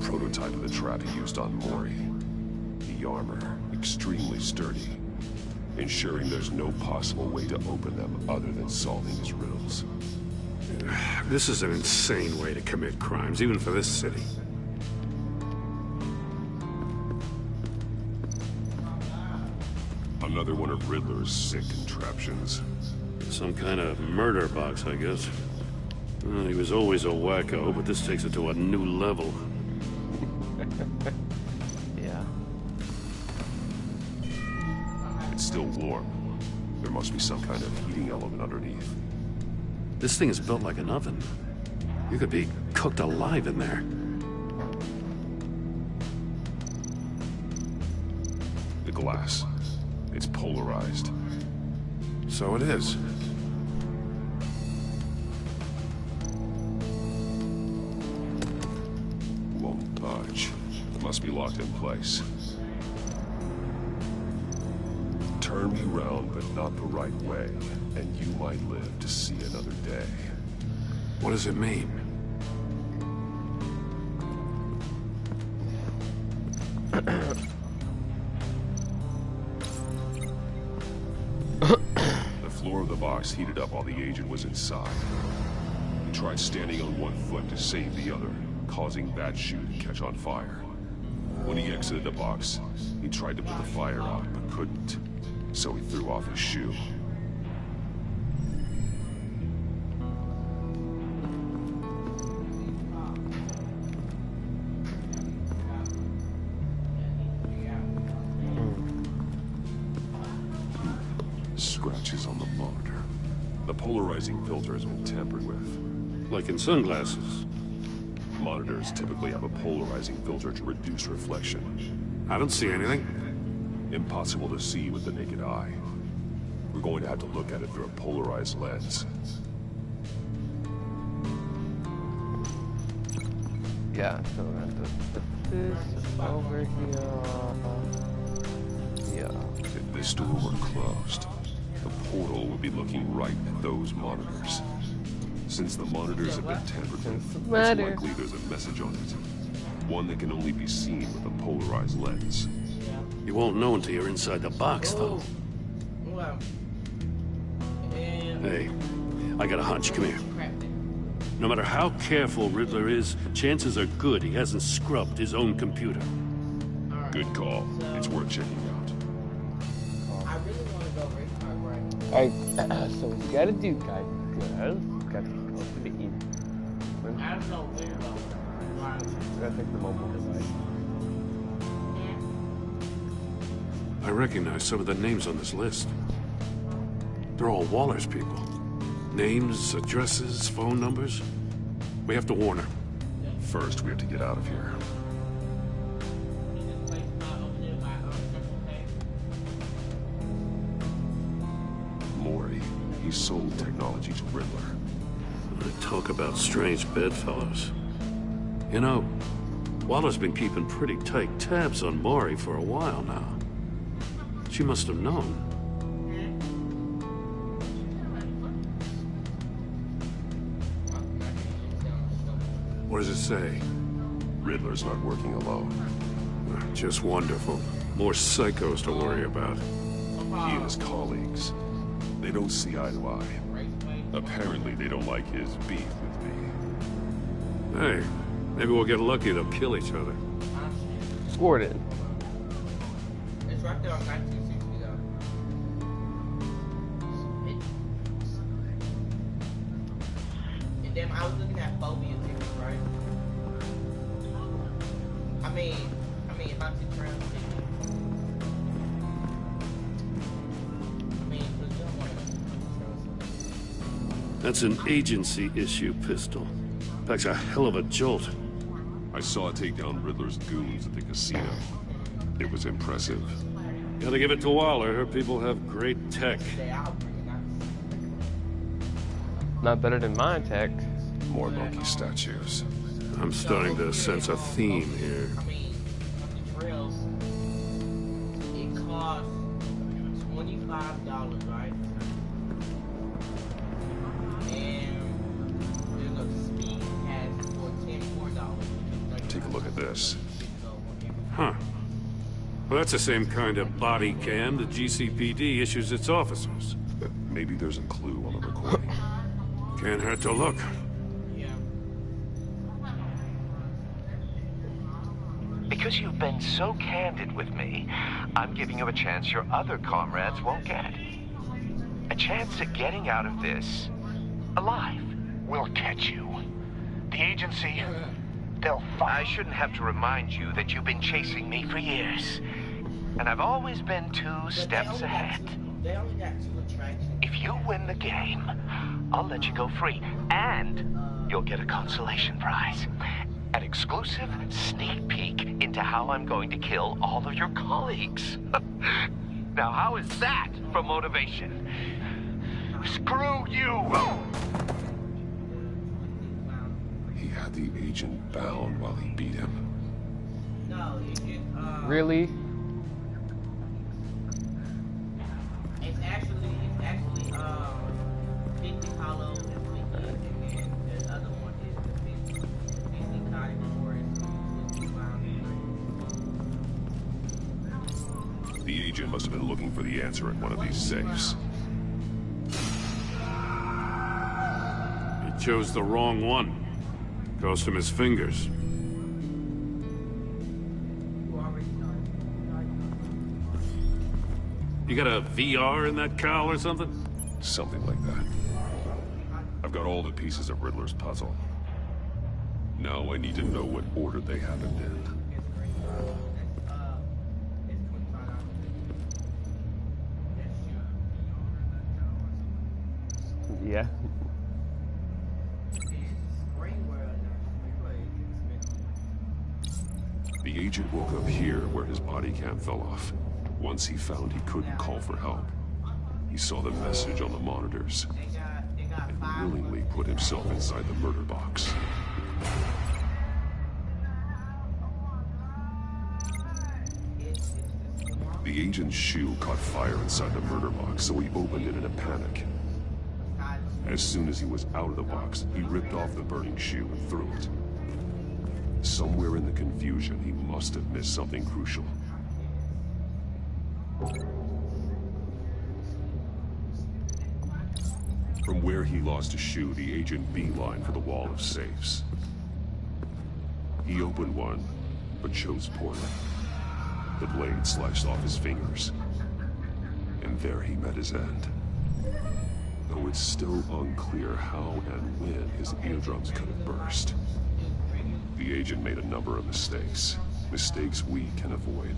Prototype of the trap he used on Mori. The armor, extremely sturdy, ensuring there's no possible way to open them other than solving his riddles. This is an insane way to commit crimes, even for this city. Another one of Riddler's sick contraptions. Some kind of murder box, I guess. Well, he was always a wacko, but this takes it to a new level. Yeah. It's still warm. There must be some kind of heating element underneath. This thing is built like an oven. You could be cooked alive in there. The glass. It's polarized. So it is. Won't budge. It must be locked in place. Turn me round, but not the right way, and you might live to see another day. What does it mean? The floor of the box heated up while the agent was inside. He tried standing on one foot to save the other, causing that shoe to catch on fire. When he exited the box, he tried to put the fire out, but couldn't. So he threw off his shoe. Scratches on the monitor. The polarizing filter has been tampered with. Like in sunglasses. Monitors typically have a polarizing filter to reduce reflection. I don't see anything. Impossible to see with the naked eye. We're going to have to look at it through a polarized lens. Yeah, so we're gonna have to put this over here. Yeah. If this door were closed, the portal would be looking right at those monitors. Since the monitors have been tampered with, it's likely there's a message on it. One that can only be seen with a polarized lens. You won't know until you're inside the box, though. Hey, I got a hunch. Come here. No matter how careful Riddler is, chances are good he hasn't scrubbed his own computer. Good call. It's worth checking out. Alright, so what you gotta do, guys, gotta go to the east. Gotta take the mobile device. I recognize some of the names on this list. They're all Waller's people. Names, addresses, phone numbers. We have to warn her. First, we have to get out of here. Mori, he sold technology to Riddler. Talk about strange bedfellows. You know, Waller's been keeping pretty tight tabs on Mori for a while now. She must have known. What does it say? Riddler's not working alone. Just wonderful. More psychos to worry about. He and his colleagues, they don't see eye to eye. Apparently, they don't like his beef with me. Hey, maybe we'll get lucky they'll kill each other. Scored it. It's right there on 1960 though. And then I was looking at phobia theory, right? mean, if I'm too proud to take it. I mean, but you don't want to. That's an agency issue pistol. Packs a hell of a jolt. I saw it take down Riddler's goons at the casino. It was impressive. Gotta give it to Waller. Her people have great tech. Not better than my tech. More monkey statues. I'm starting to sense a theme here. I mean, the trails, it costs $25, right? And there's a speed pass for $10 more. Take a look at this. Huh. Well, that's the same kind of body cam the GCPD issues its officers. Maybe there's a clue on the recording. Can't hurt to look. Because you've been so candid with me, I'm giving you a chance your other comrades won't get. A chance at getting out of this alive. We'll catch you. The agency, they'll I shouldn't have to remind you that you've been chasing me for years. And I've always been 2 steps ahead. They only got 2 attractions. If you win the game, I'll let you go free. And you'll get a consolation prize. An exclusive sneak peek into how I'm going to kill all of your colleagues. Now, how is that for motivation? Screw you! He had the agent bound while he beat him. No, Really? it's actually 50 hollow and 50, and then the other one is the 50 cottage forest. The agent must have been looking for the answer in one of these safes. He chose the wrong one. Cost him his fingers. You got a VR in that cowl or something? Something like that. I've got all the pieces of Riddler's puzzle. Now I need to know what order they happened in. Yeah. The agent woke up here where his body cam fell off. Once he found he couldn't call for help, he saw the message on the monitors and willingly put himself inside the murder box. The agent's shoe caught fire inside the murder box, so he opened it in a panic. As soon as he was out of the box, he ripped off the burning shoe and threw it. Somewhere in the confusion, he must have missed something crucial. From where he lost his shoe, the agent beelined for the wall of safes. He opened one, but chose poorly. The blade sliced off his fingers. And there he met his end. Though it's still unclear how and when his eardrums could have burst. The agent made a number of mistakes. Mistakes we can avoid.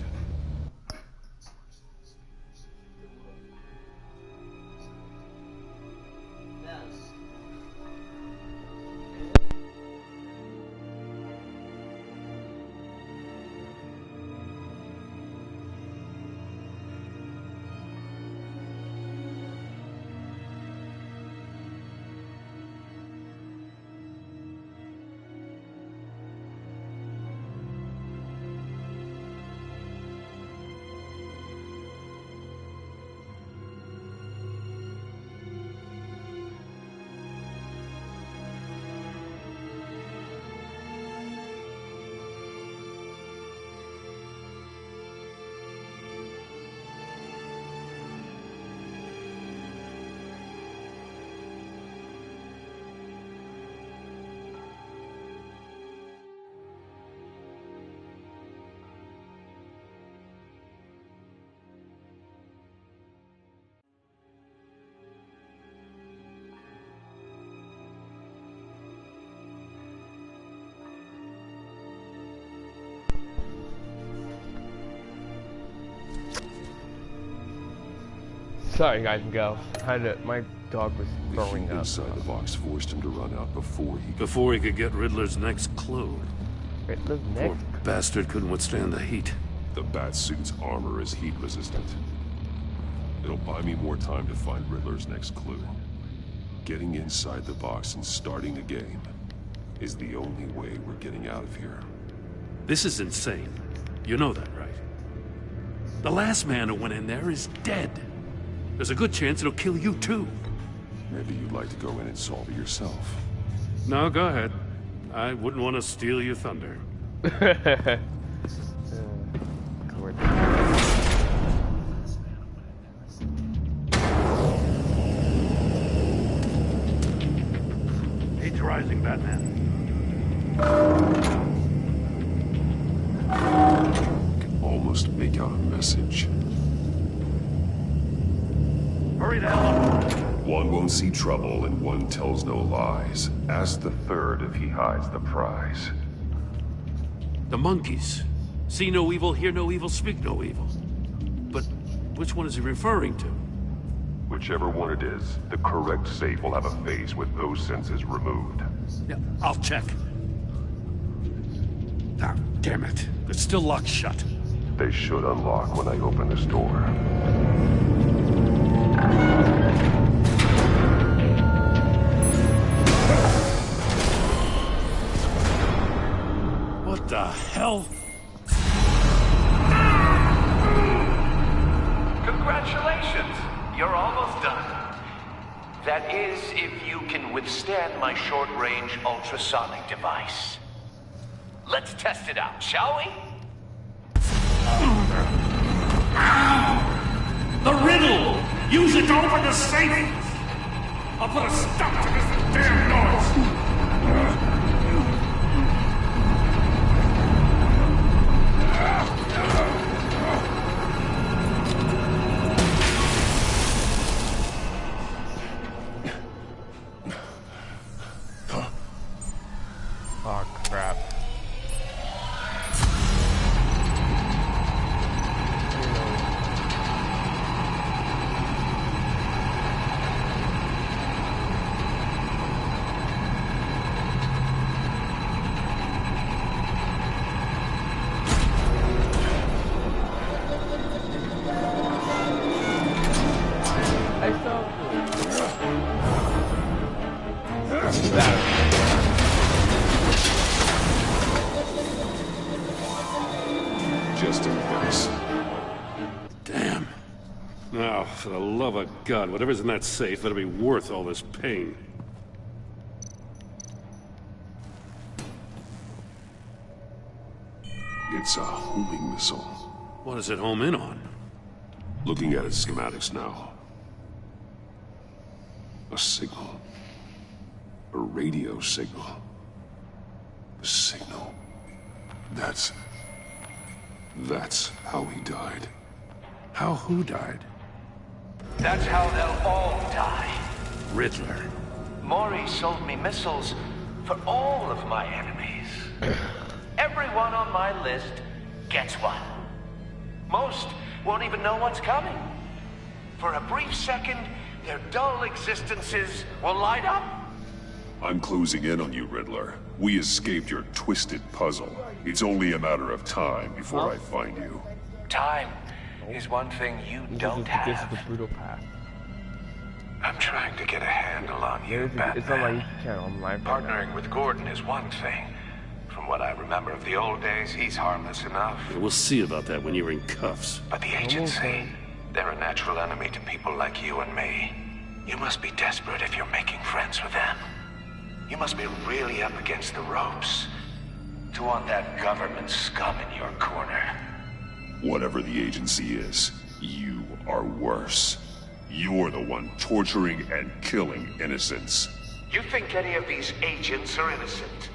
Sorry, guys, go. My dog was throwing up. Inside the box forced him to run out before he could get Riddler's next clue. Riddler's Poor next? bastard couldn't withstand the heat. The Batsuit's armor is heat resistant. It'll buy me more time to find Riddler's next clue. Getting inside the box and starting the game is the only way we're getting out of here. This is insane. You know that, right? The last man who went in there is dead. There's a good chance it'll kill you too. Maybe you'd like to go in and solve it yourself. No, go ahead. I wouldn't want to steal your thunder. Heat's rising, Batman. Can almost make out a message. Hurry the hell up! One won't see trouble and one tells no lies. Ask the third if he hides the prize. The monkeys. See no evil, hear no evil, speak no evil. But which one is he referring to? Whichever one it is, the correct safe will have a face with those senses removed. Yeah, I'll check. Ah, damn it. It's still locked shut. They should unlock when I open this door. What the hell? Congratulations! You're almost done. That is, if you can withstand my short-range ultrasonic device. Let's test it out, shall we? The riddle! Use it to open the safe! I'll put a stop to this damn noise! Oh, crap. Just in case. Damn. Now, for the love of God, whatever's in that safe better be worth all this pain. It's a homing missile. What does it home in on? Looking at its schematics now. A signal. A radio signal. A signal. That's how he died. How who died? That's how they'll all die. Riddler. Maury sold me missiles for all of my enemies. Everyone on my list gets one. Most won't even know what's coming. For a brief second, their dull existences will light up. I'm closing in on you, Riddler. We escaped your twisted puzzle. It's only a matter of time before I find you. Time is one thing you don't have. This is the brutal path. I'm trying to get a handle on you, Batman. It's on my YouTube channel. I'm live right now. Partnering with Gordon is one thing. From what I remember of the old days, he's harmless enough. We'll see about that when you're in cuffs. But the agency, they're a natural enemy to people like you and me. You must be desperate if you're making friends with them. You must be really up against the ropes to want that government scum in your corner. Whatever the agency is, you are worse. You're the one torturing and killing innocents. You think any of these agents are innocent?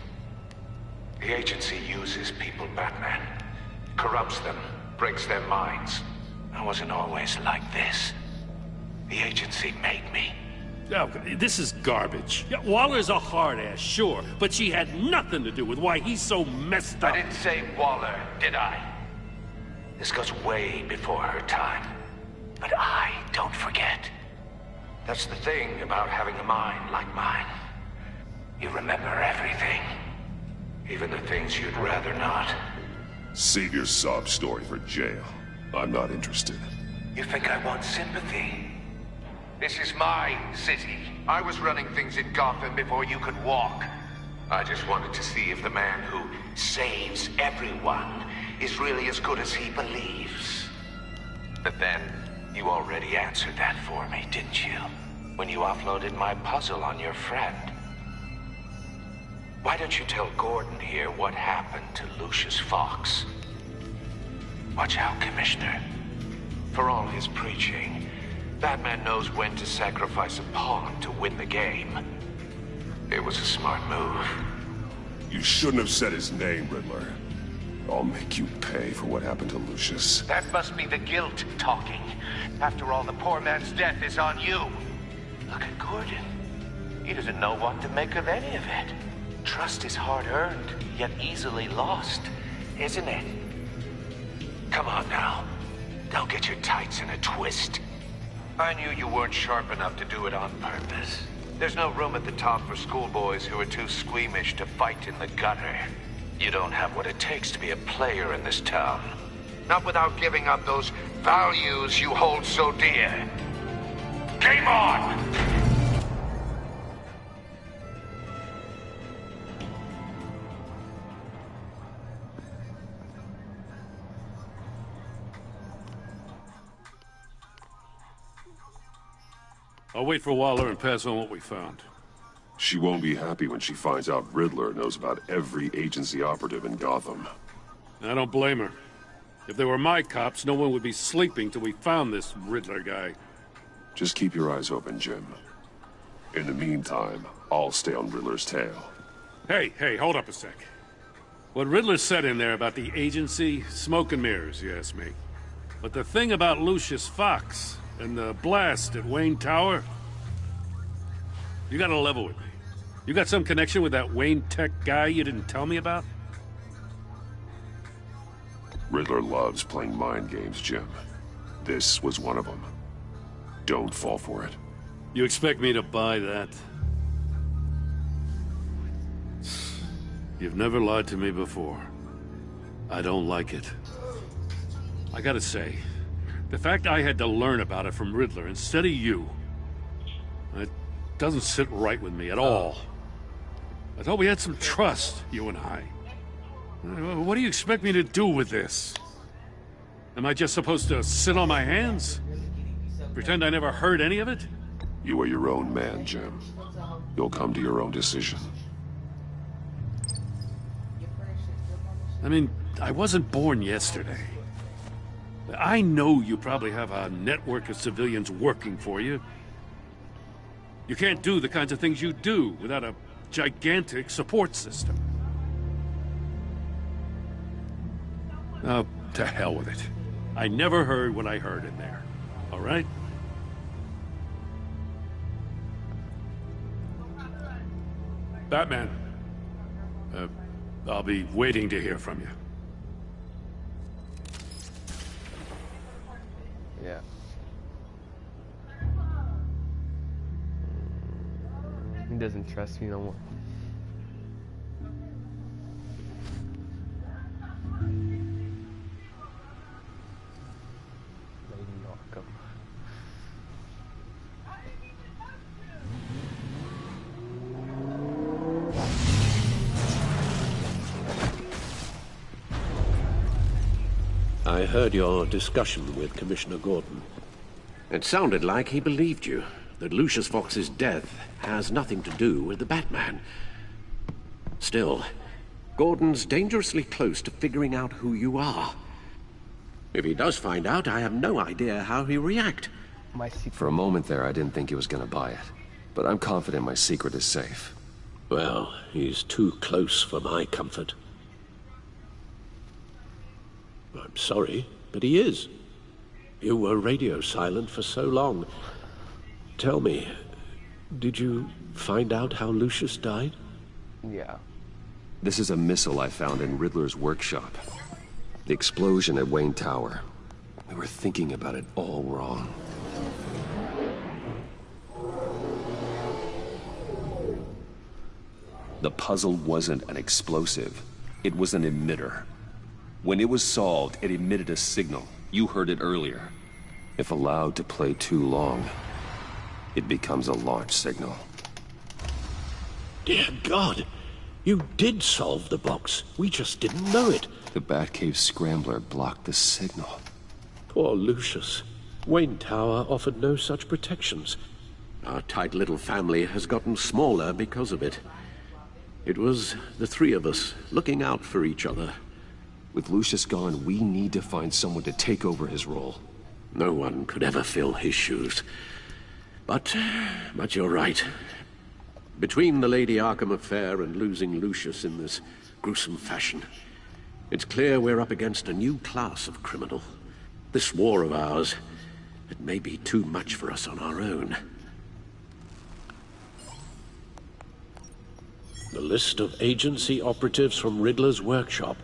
The agency uses people, Batman. Corrupts them, breaks their minds. I wasn't always like this. The agency made me. Oh, this is garbage. Yeah, Waller's a hard ass, sure, but she had nothing to do with why he's so messed up. I didn't say Waller, did I? This goes way before her time. But I don't forget. That's the thing about having a mind like mine. You remember everything. Even the things you'd rather not. Save your sob story for jail. I'm not interested. You think I want sympathy? This is my city. I was running things in Gotham before you could walk. I just wanted to see if the man who saves everyone is really as good as he believes. But then, you already answered that for me, didn't you? When you offloaded my puzzle on your friend. Why don't you tell Gordon here what happened to Lucius Fox? Watch out, Commissioner. For all his preaching, Batman knows when to sacrifice a pawn to win the game. It was a smart move. You shouldn't have said his name, Riddler. I'll make you pay for what happened to Lucius. That must be the guilt talking. After all, the poor man's death is on you. Look at Gordon. He doesn't know what to make of any of it. Trust is hard-earned, yet easily lost, isn't it? Come on now. Don't get your tights in a twist. I knew you weren't sharp enough to do it on purpose. There's no room at the top for schoolboys who are too squeamish to fight in the gutter. You don't have what it takes to be a player in this town. Not without giving up those values you hold so dear. Game on! I'll wait for Waller and pass on what we found. She won't be happy when she finds out Riddler knows about every agency operative in Gotham. I don't blame her. If they were my cops, no one would be sleeping till we found this Riddler guy. Just keep your eyes open, Jim. In the meantime, I'll stay on Riddler's tail. Hey, hold up a sec. What Riddler said in there about the agency, smoke and mirrors, you ask me. But the thing about Lucius Fox and the blast at Wayne Tower, you gotta level with me. You got some connection with that Wayne Tech guy you didn't tell me about? Riddler loves playing mind games, Jim. This was one of them. Don't fall for it. You expect me to buy that? You've never lied to me before. I don't like it. I gotta say, the fact I had to learn about it from Riddler instead of you, it doesn't sit right with me at all. I thought we had some trust, you and I. What do you expect me to do with this? Am I just supposed to sit on my hands? Pretend I never heard any of it? You are your own man, Jim. You'll come to your own decision. I mean, I wasn't born yesterday. I know you probably have a network of civilians working for you. You can't do the kinds of things you do without a gigantic support system. Oh, to hell with it. I never heard what I heard in there. All right? Batman. I'll be waiting to hear from you. Yeah. He doesn't trust me no more. Lady Arkham. I heard your discussion with Commissioner Gordon. It sounded like he believed you, that Lucius Fox's death has nothing to do with the Batman. Still, Gordon's dangerously close to figuring out who you are. If he does find out, I have no idea how he'll react. For a moment there, I didn't think he was gonna buy it. But I'm confident my secret is safe. Well, he's too close for my comfort. I'm sorry, but he is. You were radio silent for so long. Tell me, did you find out how Lucius died? Yeah. This is a missile I found in Riddler's workshop. The explosion at Wayne Tower. We were thinking about it all wrong. The puzzle wasn't an explosive. It was an emitter. When it was solved, it emitted a signal. You heard it earlier. If allowed to play too long, it becomes a launch signal. Dear God, you did solve the box. We just didn't know it. The Batcave scrambler blocked the signal. Poor Lucius. Wayne Tower offered no such protections. Our tight little family has gotten smaller because of it. It was the three of us looking out for each other. With Lucius gone, we need to find someone to take over his role. No one could ever fill his shoes. But you're right. Between the Lady Arkham affair and losing Lucius in this gruesome fashion, it's clear we're up against a new class of criminal. This war of ours, it may be too much for us on our own. The list of agency operatives from Riddler's workshop.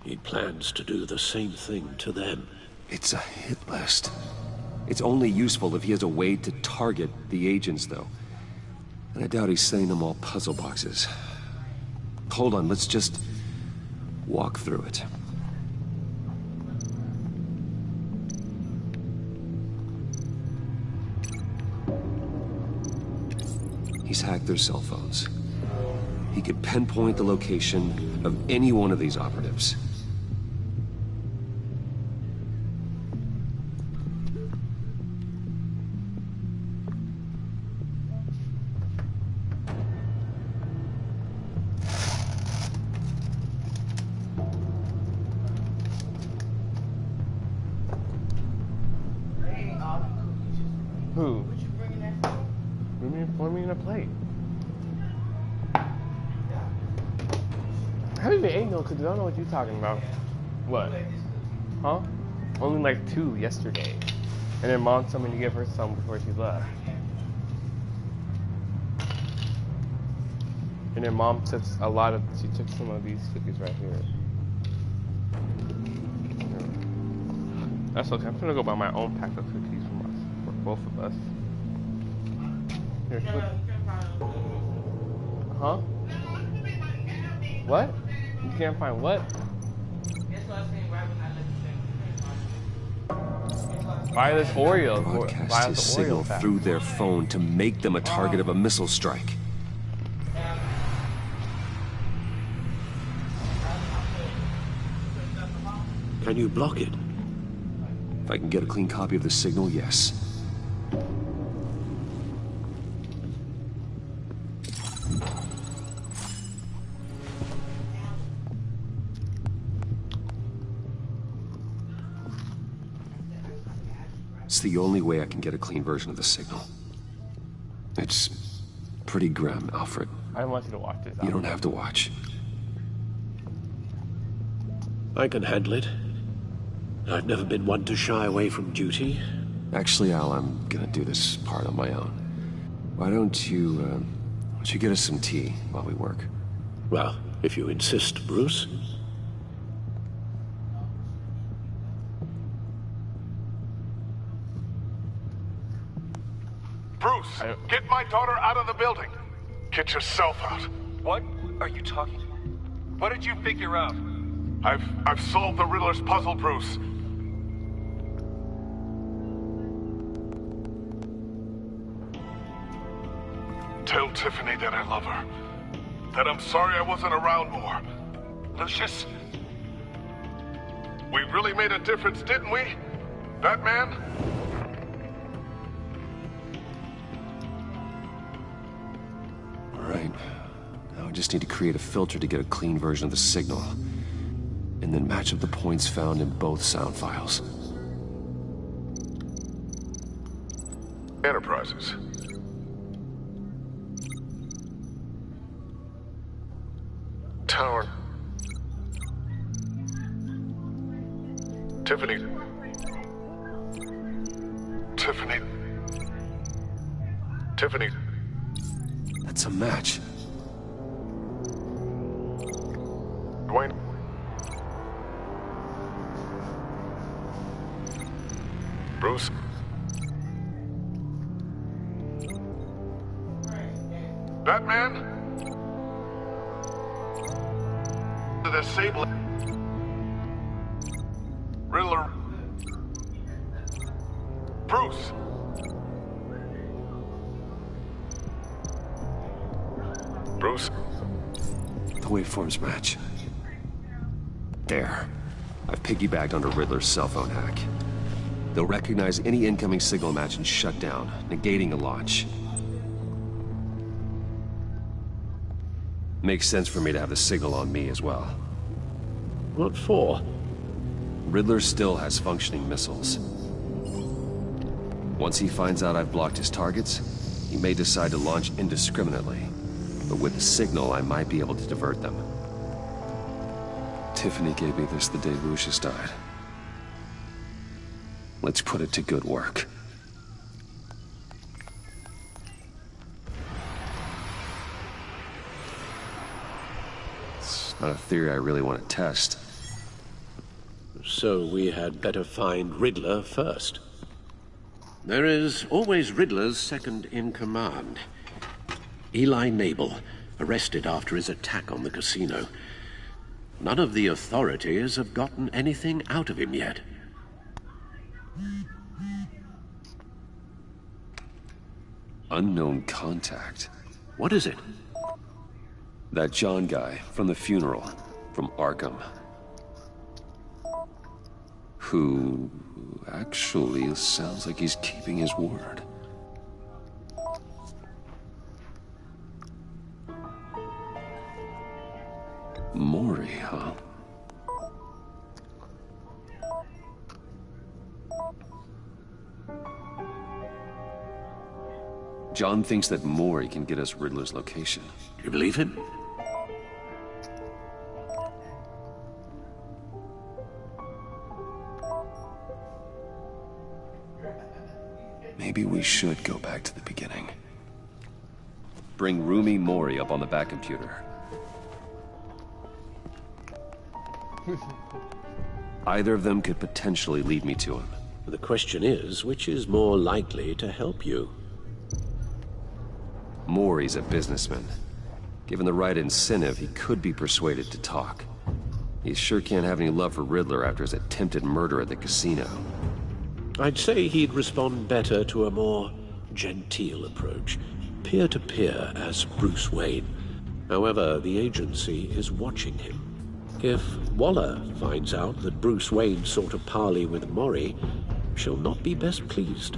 He plans to do the same thing to them. It's a hit list. It's only useful if he has a way to target the agents, though. And I doubt he's sending them all puzzle boxes. Hold on, let's just walk through it. He's hacked their cell phones. He could pinpoint the location of any one of these operatives. Who? Pour me in a plate. I haven't even ate no cookies. I don't know what you're talking about. What? Huh? Only like 2 yesterday. And then Mom told me to give her some before she left. And then Mom took she took some of these cookies right here. That's okay. I'm gonna go buy my own pack of cookies for both of us. Here, huh? What? You can't find what? Buy this Oreo. Broadcast his signal through their phone to make them a target of a missile strike. Can you block it? If I can get a clean copy of the signal, yes. It's the only way I can get a clean version of the signal. It's pretty grim, Alfred. I don't want you to watch this. You don't have to watch. I can handle it. I've never been one to shy away from duty. Actually, Al, I'm gonna do this part on my own. Why don't you get us some tea while we work? Well, if you insist, Bruce. Bruce, get my daughter out of the building. Get yourself out. What are you talking? What did you figure out? I've solved the Riddler's puzzle, Bruce. Tell Tiffany that I love her. That I'm sorry I wasn't around more. Lucius? We really made a difference, didn't we? Batman? All right. Now I just need to create a filter to get a clean version of the signal. And then match up the points found in both sound files. Enterprises. Tower. Tiffany. Tiffany. Tiffany. That's a match. Dwayne. Bruce? Batman? The disabling... Riddler... Bruce! Bruce? The waveforms match. There. I've piggybacked onto Riddler's cell phone hack. They'll recognize any incoming signal match and shut down, negating a launch. Makes sense for me to have the signal on me as well. What for? Riddler still has functioning missiles. Once he finds out I've blocked his targets, he may decide to launch indiscriminately. But with the signal, I might be able to divert them. Tiffany gave me this the day Lucius died. Let's put it to good work. It's not a theory I really want to test. So we had better find Riddler first. There is always Riddler's second in command. Eli Nabel, arrested after his attack on the casino. None of the authorities have gotten anything out of him yet. Unknown contact. What is it? That John guy from the funeral, from Arkham. Who actually sounds like he's keeping his word. Mori, huh? John thinks that Mori can get us Riddler's location. You believe him? Maybe we should go back to the beginning. Bring Rumi Mori up on the back computer. Either of them could potentially lead me to him. The question is, which is more likely to help you? Mori's a businessman. Given the right incentive, he could be persuaded to talk. He sure can't have any love for Riddler after his attempted murder at the casino. I'd say he'd respond better to a more genteel approach, peer-to-peer as Bruce Wayne. However, the agency is watching him. If Waller finds out that Bruce Wayne sought a parley with Mori, she'll not be best pleased.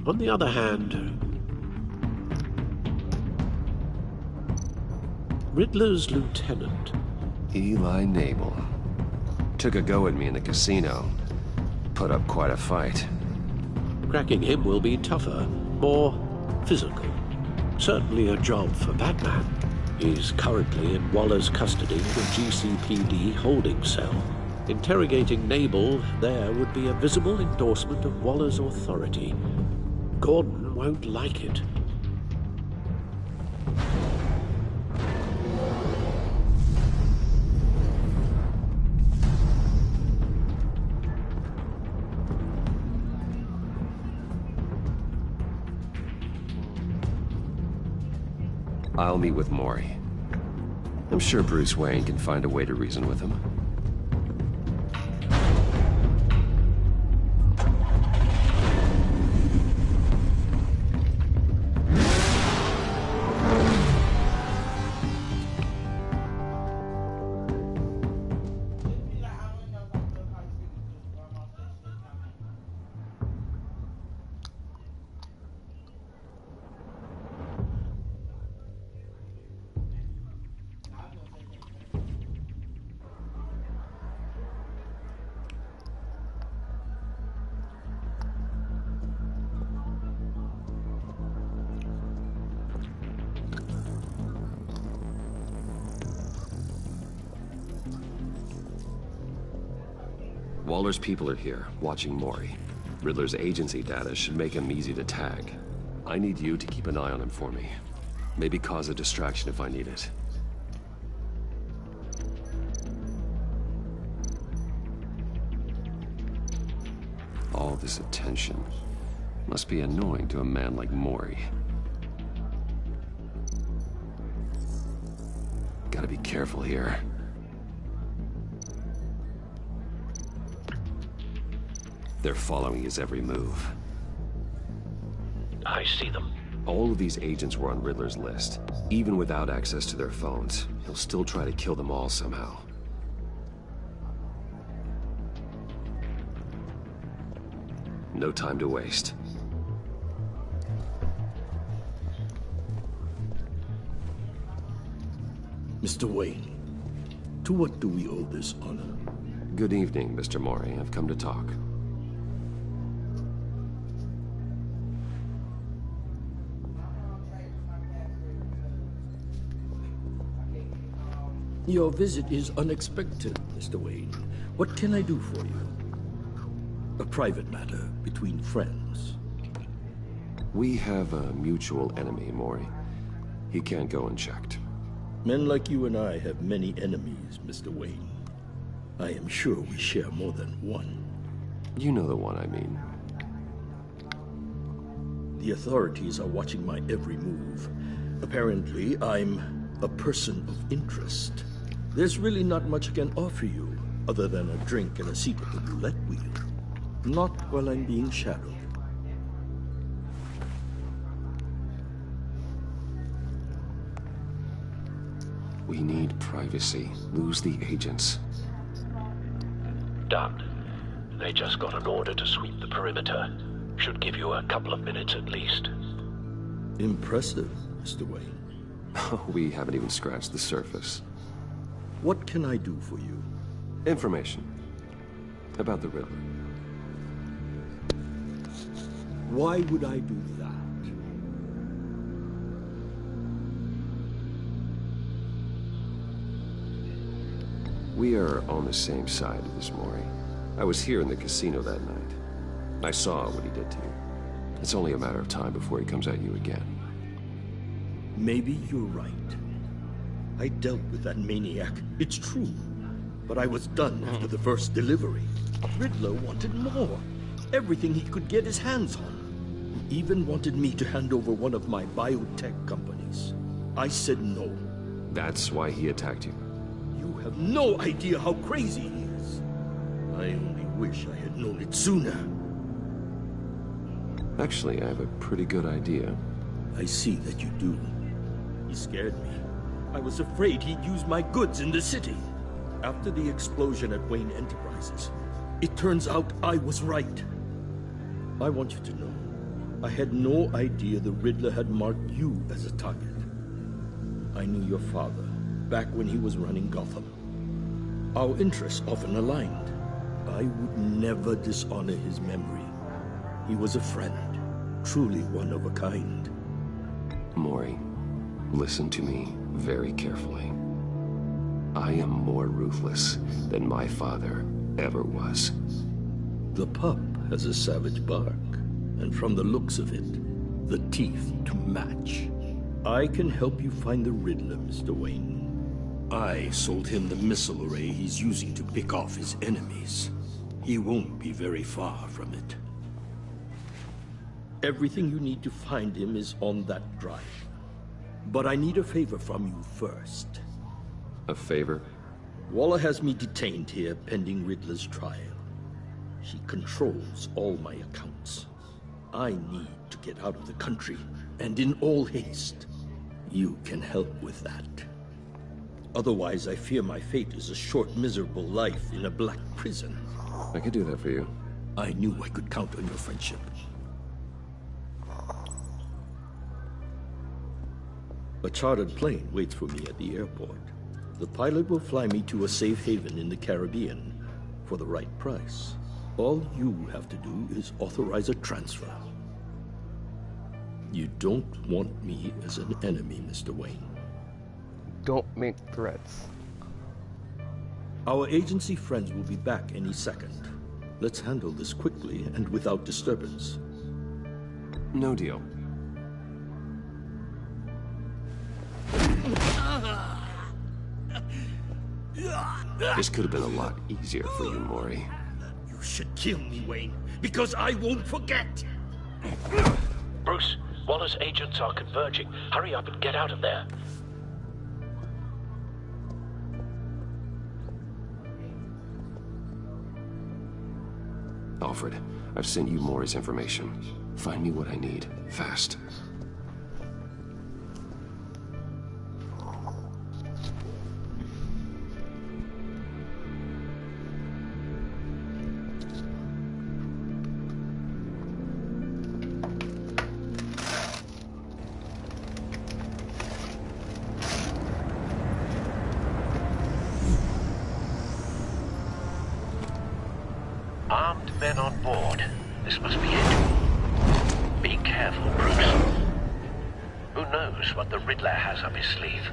On the other hand, Riddler's lieutenant, Eli Nabel, took a go at me in the casino. Put up quite a fight. Cracking him will be tougher, more physical. Certainly a job for Batman. He's currently in Waller's custody in a GCPD holding cell. Interrogating Nabel there would be a visible endorsement of Waller's authority. Gordon won't like it. I'll meet with Mori. I'm sure Bruce Wayne can find a way to reason with him. Waller's people are here, watching Mori. Riddler's agency data should make him easy to tag. I need you to keep an eye on him for me. Maybe cause a distraction if I need it. All this attention must be annoying to a man like Mori. Gotta be careful here. They're following his every move. I see them. All of these agents were on Riddler's list. Even without access to their phones, he'll still try to kill them all somehow. No time to waste. Mr. Wayne, to what do we owe this honor? Good evening, Mr. Mori. I've come to talk. Your visit is unexpected, Mr. Wayne. What can I do for you? A private matter between friends. We have a mutual enemy, Mori. He can't go unchecked. Men like you and I have many enemies, Mr. Wayne. I am sure we share more than one. You know the one I mean. The authorities are watching my every move. Apparently, I'm a person of interest. There's really not much I can offer you, other than a drink and a seat at the roulette wheel. Not while I'm being shadowed. We need privacy. Lose the agents. Done. They just got an order to sweep the perimeter. Should give you a couple of minutes at least. Impressive, Mr. Wayne. We haven't even scratched the surface. What can I do for you? Information. About the Riddler. Why would I do that? We are on the same side of this, Mori. I was here in the casino that night. I saw what he did to you. It's only a matter of time before he comes at you again. Maybe you're right. I dealt with that maniac, it's true. But I was done after the first delivery. Riddler wanted more. Everything he could get his hands on. He even wanted me to hand over one of my biotech companies. I said no. That's why he attacked you? You have no idea how crazy he is. I only wish I had known it sooner. Actually, I have a pretty good idea. I see that you do. He scared me. I was afraid he'd use my goods in the city. After the explosion at Wayne Enterprises, it turns out I was right. I want you to know, I had no idea the Riddler had marked you as a target. I knew your father, back when he was running Gotham. Our interests often aligned. I would never dishonor his memory. He was a friend, truly one of a kind. Mori, listen to me very carefully. I am more ruthless than my father ever was. The pup has a savage bark, and from the looks of it, the teeth to match. I can help you find the Riddler, Mr. Wayne. I sold him the missile array he's using to pick off his enemies. He won't be very far from it. Everything you need to find him is on that drive. But I need a favor from you first. A favor? Waller has me detained here pending Riddler's trial. She controls all my accounts. I need to get out of the country, and in all haste. You can help with that. Otherwise, I fear my fate is a short, miserable life in a black prison. I could do that for you. I knew I could count on your friendship. A chartered plane waits for me at the airport. The pilot will fly me to a safe haven in the Caribbean for the right price. All you have to do is authorize a transfer. You don't want me as an enemy, Mr. Wayne. Don't make threats. Our agency friends will be back any second. Let's handle this quickly and without disturbance. No deal. This could have been a lot easier for you, Mori. You should kill me, Wayne, because I won't forget. Bruce, Waller's agents are converging. Hurry up and get out of there. Alfred, I've sent you Maury's information. Find me what I need, fast. Armed men on board. This must be it. Be careful, Bruce. Who knows what the Riddler has up his sleeve?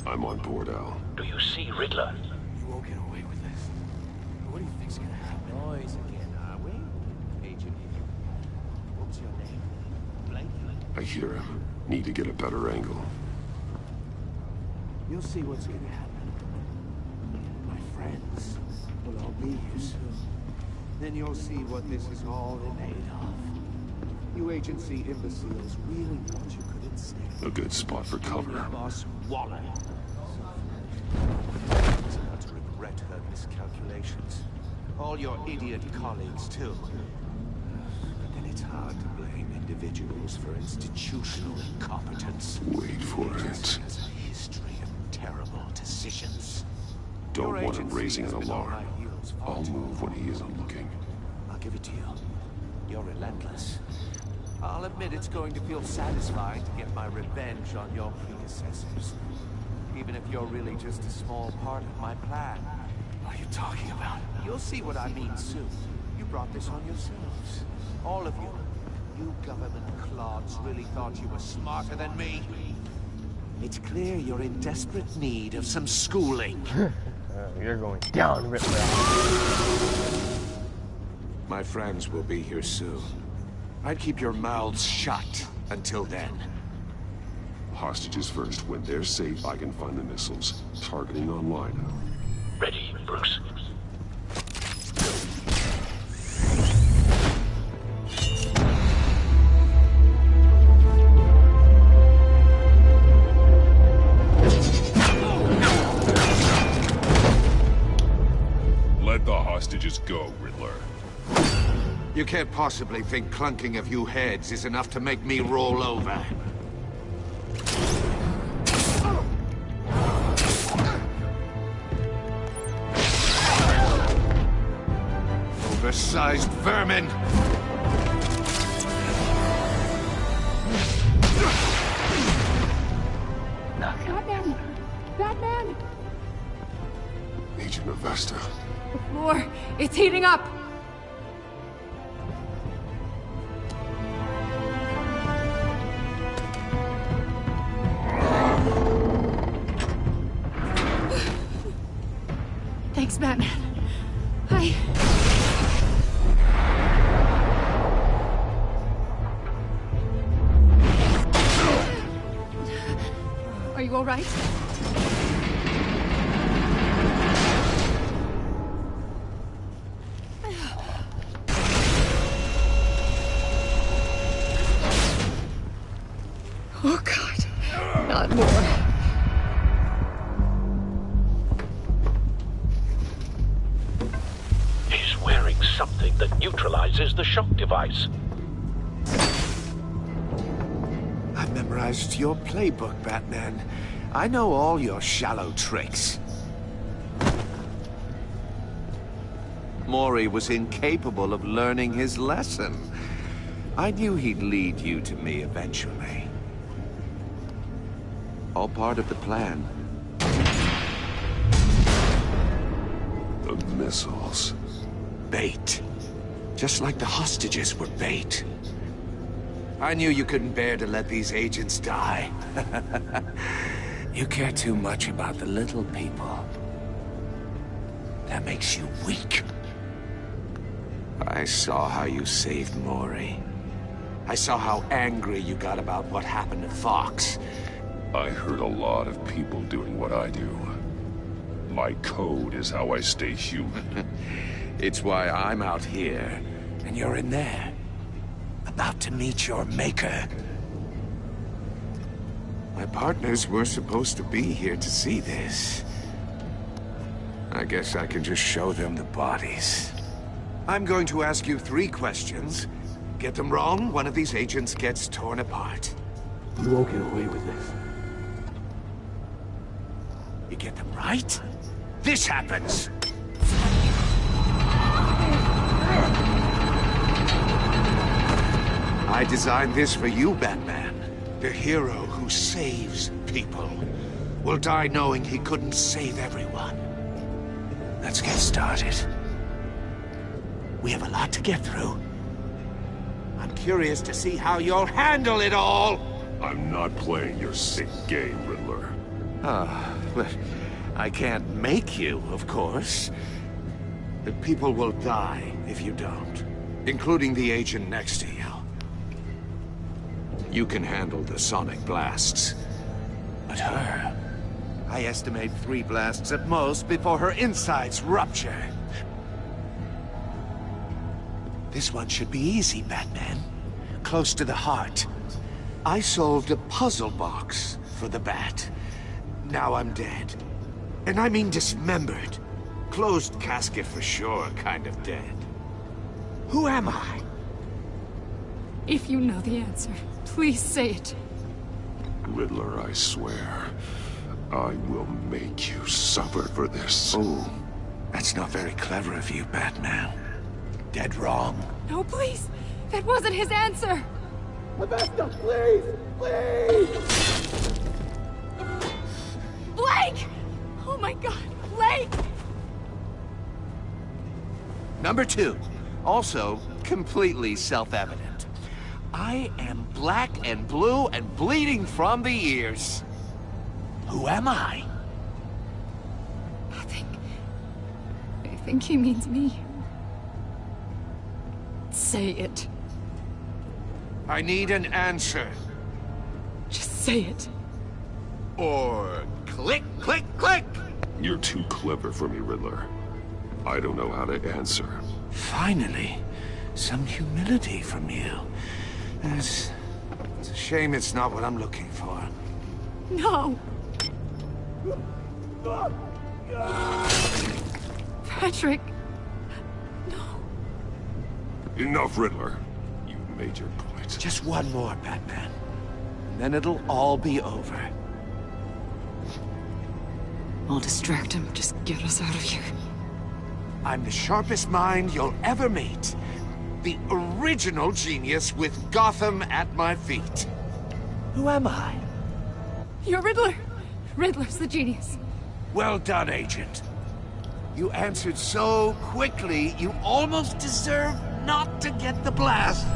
I'm on board, Al. Do you see Riddler? You won't get away with this. What do you think's gonna happen? Noise again, are we? Agent, what's your name? Blake? I hear him. Need to get a better angle. You'll see what's gonna happen. My friends will all be here soon. Then you'll see what this is all in aid of. You agency imbeciles really thought you could ensnare A good spot for cover. Boss Waller. She's about to regret her miscalculations. All your idiot colleagues, too. But then it's hard to blame individuals for institutional incompetence. Wait for it. Has a history of terrible decisions. Don't want him raising an alarm. I'll move when he isn't looking. I'll give it to you. You're relentless. I'll admit it's going to feel satisfying to get my revenge on your predecessors. Even if you're really just a small part of my plan. What are you talking about? You'll see what I mean soon. You brought this on yourselves. All of you. You government clods really thought you were smarter than me. It's clear you're in desperate need of some schooling. You're going down, Riddler. My friends will be here soon. I'd keep your mouths shut until then. Hostages first. When they're safe, I can find the missiles. Targeting online. Ready, Bruce. Let the hostages go, Riddler. You can't possibly think clunking of you heads is enough to make me roll over. Oversized vermin! Batman! Batman! Agent Avesta. The floor, it's heating up! Thanks, Batman. Are you all right? Oh, God. Not more. He's wearing something that neutralizes the shock device. I've memorized your playbook, Batman. I know all your shallow tricks. Maury was incapable of learning his lesson. I knew he'd lead you to me eventually. All part of the plan. The missiles. Bait. Just like the hostages were bait. I knew you couldn't bear to let these agents die. You care too much about the little people. That makes you weak. I saw how you saved Maury. I saw how angry you got about what happened to Fox. I heard a lot of people doing what I do. My code is how I stay human. It's why I'm out here, and you're in there. About to meet your maker. My partners were supposed to be here to see this. I guess I can just show them the bodies. I'm going to ask you 3 questions. Get them wrong, one of these agents gets torn apart. You won't get away with this. You get them right, this happens! I designed this for you, Batman. The hero who saves people will die knowing he couldn't save everyone. Let's get started. We have a lot to get through. I'm curious to see how you'll handle it all! I'm not playing your sick game, Riddler. But I can't make you, of course. The people will die if you don't, including the agent next to you. You can handle the sonic blasts. But her... I estimate 3 blasts at most before her insides rupture. This one should be easy, Batman. Close to the heart. I solved a puzzle box for the Bat. Now I'm dead. And I mean dismembered. Closed casket for sure, kind of dead. Who am I? If you know the answer, please say it. Riddler, I swear, I will make you suffer for this. Oh, that's not very clever of you, Batman. Dead wrong. No, please! That wasn't his answer! Augusta, please! Please! Blake! Oh my god, Blake! Number 2, also completely self-evident. I am black and blue and bleeding from the ears. Who am I? I think he means me. Say it. I need an answer. Just say it. Or click, click, click! You're too clever for me, Riddler. I don't know how to answer. Finally, some humility from you. It's a shame it's not what I'm looking for. No! Patrick! Enough, Riddler. You've made your point. Just one more, Batman. And then it'll all be over. I'll distract him. Just get us out of here. I'm the sharpest mind you'll ever meet. The original genius with Gotham at my feet. Who am I? You're Riddler. Riddler's the genius. Well done, Agent. You answered so quickly, you almost deserve not to get the blast.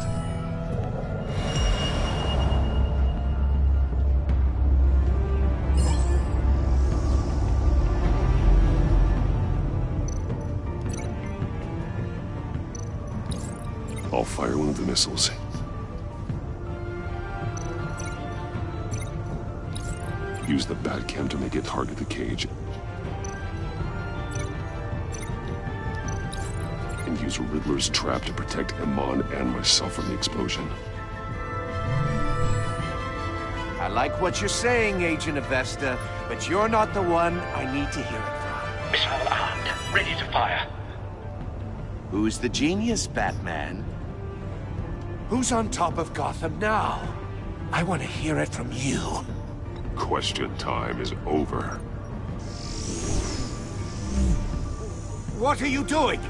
I'll fire one of the missiles. Use the Batcam to make it target the cage. And use Riddler's trap to protect Iman and myself from the explosion. I like what you're saying, Agent Avesta, but you're not the one I need to hear it from. Missile armed, ready to fire. Who's the genius, Batman? Who's on top of Gotham now? I want to hear it from you. Question time is over. What are you doing?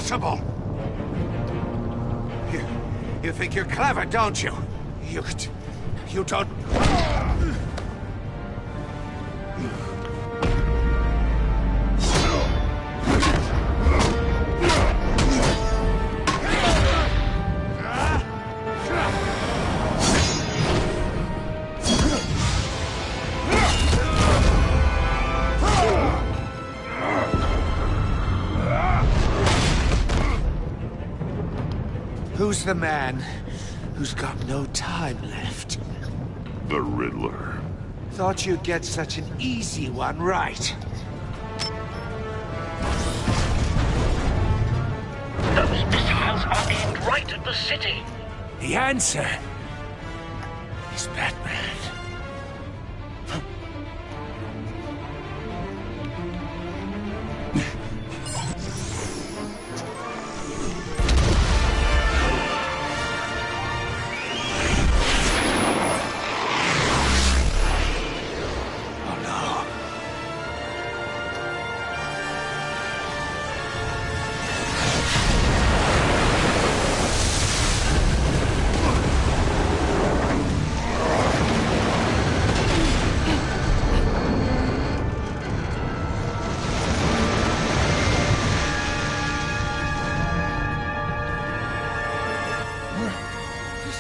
impossible! You think you're clever, don't you? You don't... Who's the man who's got no time left? The Riddler. Thought you'd get such an easy one right. Those missiles are aimed right at the city. The answer is Batman.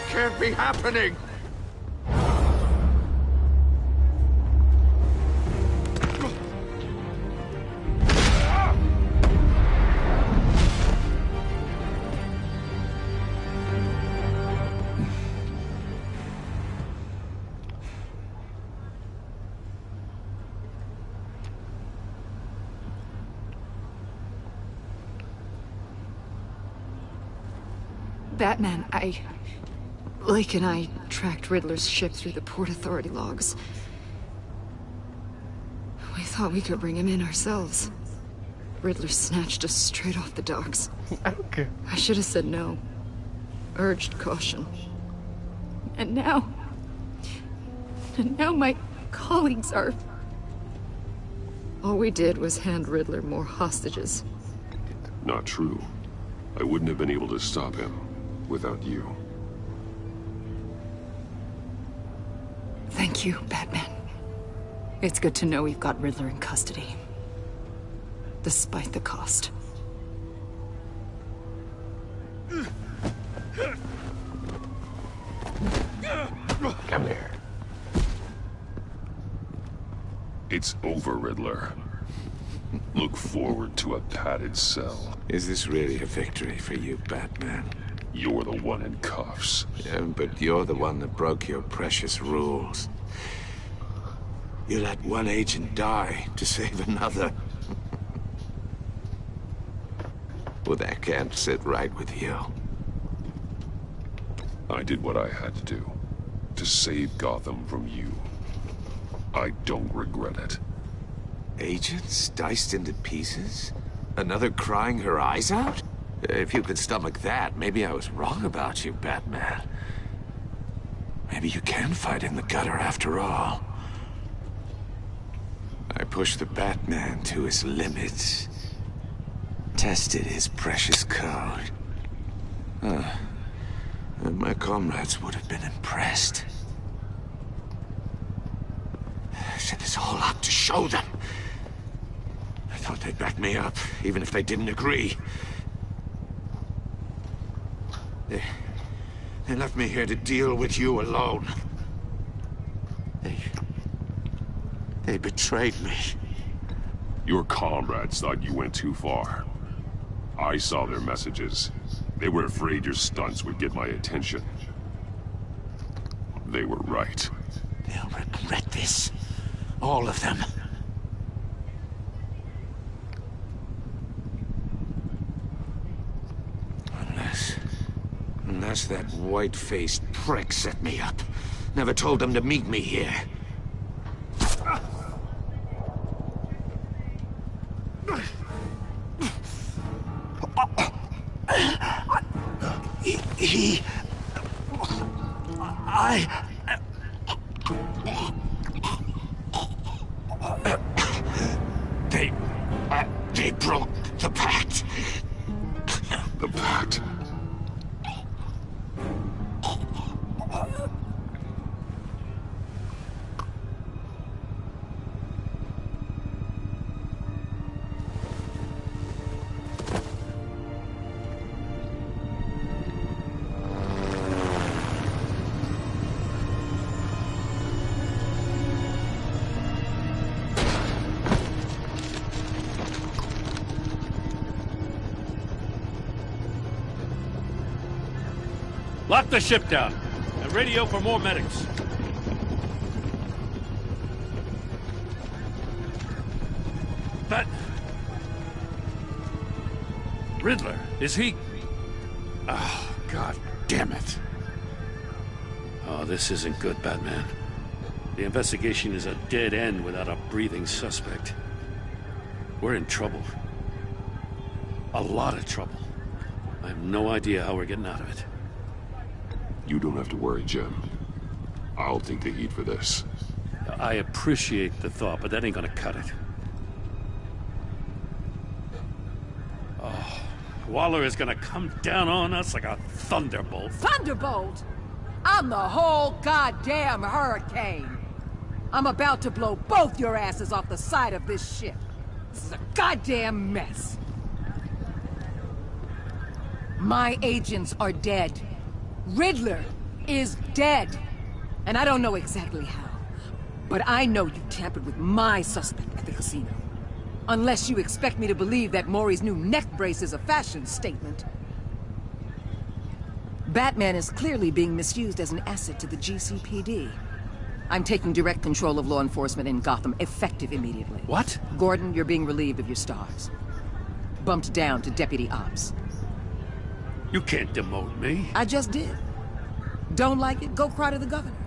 Can't be happening! Batman, Blake and I tracked Riddler's ship through the Port Authority logs. We thought we could bring him in ourselves. Riddler snatched us straight off the docks. Okay. I should have said no. Urged caution. And now my colleagues are... All we did was hand Riddler more hostages. Not true. I wouldn't have been able to stop him without you. Thank you, Batman. It's good to know we've got Riddler in custody. Despite the cost. Come here. It's over, Riddler. Look forward to a padded cell. Is this really a victory for you, Batman? You're the one in cuffs. Yeah, but you're the one that broke your precious rules. You let one agent die to save another. Well, that can't sit right with you. I did what I had to do. To save Gotham from you. I don't regret it. Agents diced into pieces? Another crying her eyes out? If you could stomach that, maybe I was wrong about you, Batman. Maybe you can fight in the gutter after all. I pushed the Batman to his limits. Tested his precious code. And my comrades would have been impressed. I set this all up to show them. I thought they'd back me up, even if they didn't agree. They left me here to deal with you alone. They betrayed me. Your comrades thought you went too far. I saw their messages. They were afraid your stunts would get my attention. They were right. They'll regret this. All of them. Unless that white-faced prick set me up. Never told them to meet me here. They broke the pact. The Bat. Lock the ship down and radio for more medics. But... Riddler, is he... Oh, God damn it. Oh, this isn't good, Batman. The investigation is a dead end without a breathing suspect. We're in trouble. A lot of trouble. I have no idea how we're getting out of it. You don't have to worry, Jim. I'll take the heat for this. I appreciate the thought, but that ain't gonna cut it. Oh, Waller is gonna come down on us like a thunderbolt. Thunderbolt? I'm the whole goddamn hurricane. I'm about to blow both your asses off the side of this ship. This is a goddamn mess. My agents are dead. Riddler is dead. And I don't know exactly how. But I know you tampered with my suspect at the casino. Unless you expect me to believe that Maury's new neck brace is a fashion statement. Batman is clearly being misused as an asset to the GCPD. I'm taking direct control of law enforcement in Gotham, effective immediately. What? Gordon, you're being relieved of your stars. Bumped down to Deputy Ops. You can't demote me. I just did. Don't like it? Go cry to the governor.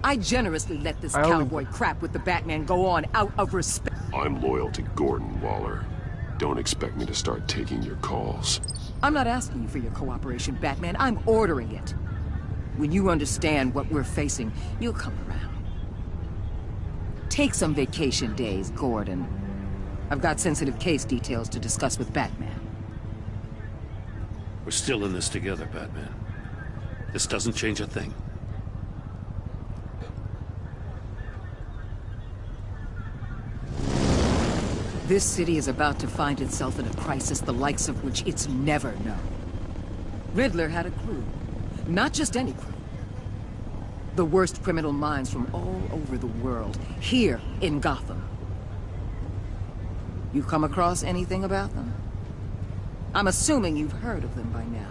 I generously let this cowboy crap with the Batman go on out of respect. I'm loyal to Gordon, Waller. Don't expect me to start taking your calls. I'm not asking you for your cooperation, Batman. I'm ordering it. When you understand what we're facing, you'll come around. Take some vacation days, Gordon. I've got sensitive case details to discuss with Batman. We're still in this together, Batman. This doesn't change a thing. This city is about to find itself in a crisis the likes of which it's never known. Riddler had a crew. Not just any crew. The worst criminal minds from all over the world, here in Gotham. You come across anything about them? I'm assuming you've heard of them by now.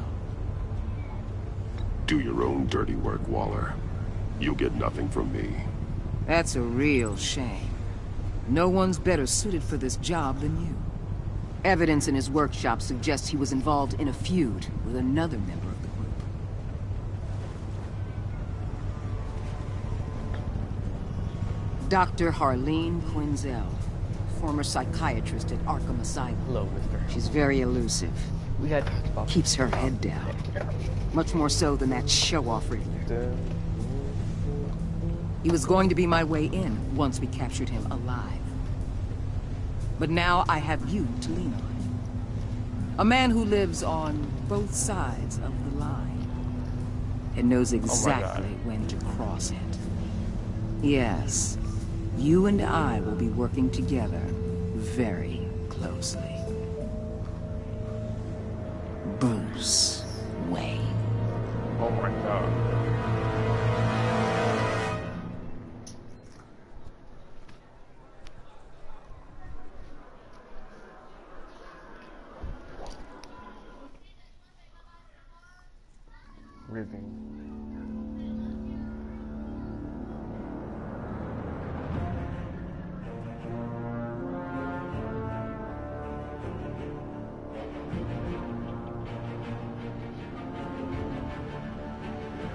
Do your own dirty work, Waller. You'll get nothing from me. That's a real shame. No one's better suited for this job than you. Evidence in his workshop suggests he was involved in a feud with another member of the group. Dr. Harleen Quinzel, former psychiatrist at Arkham Asylum. Hello, mister. She's very elusive. We had talked about Keeps her head down. Much more so than that show-off Riddler. He was going to be my way in once we captured him alive. But now I have you to lean on. A man who lives on both sides of the line. And knows exactly when to cross it. Yes, you and I will be working together very closely. Bruce Wayne. Oh my god. Breathing.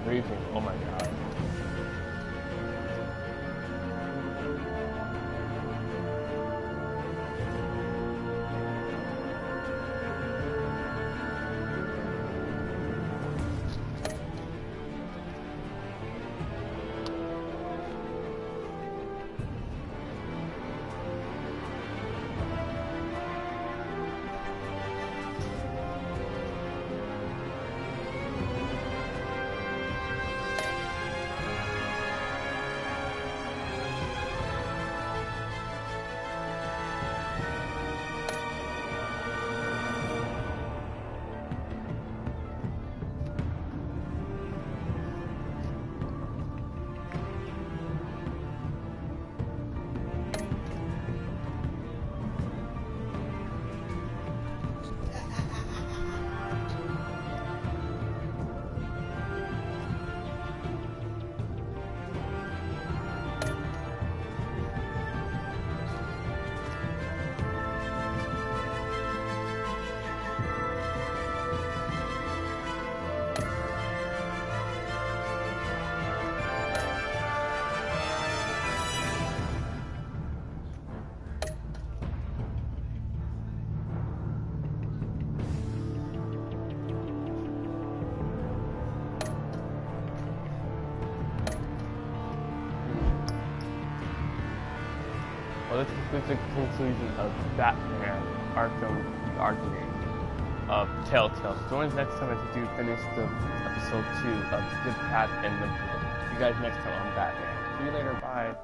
Breathing. Oh my god. Well, this concludes the conclusion of Batman Arkham Argument of Telltale. Join us next time as we do finish the episode 2 of Good Path and the Blue. See you guys next time on Batman. See you later. Bye.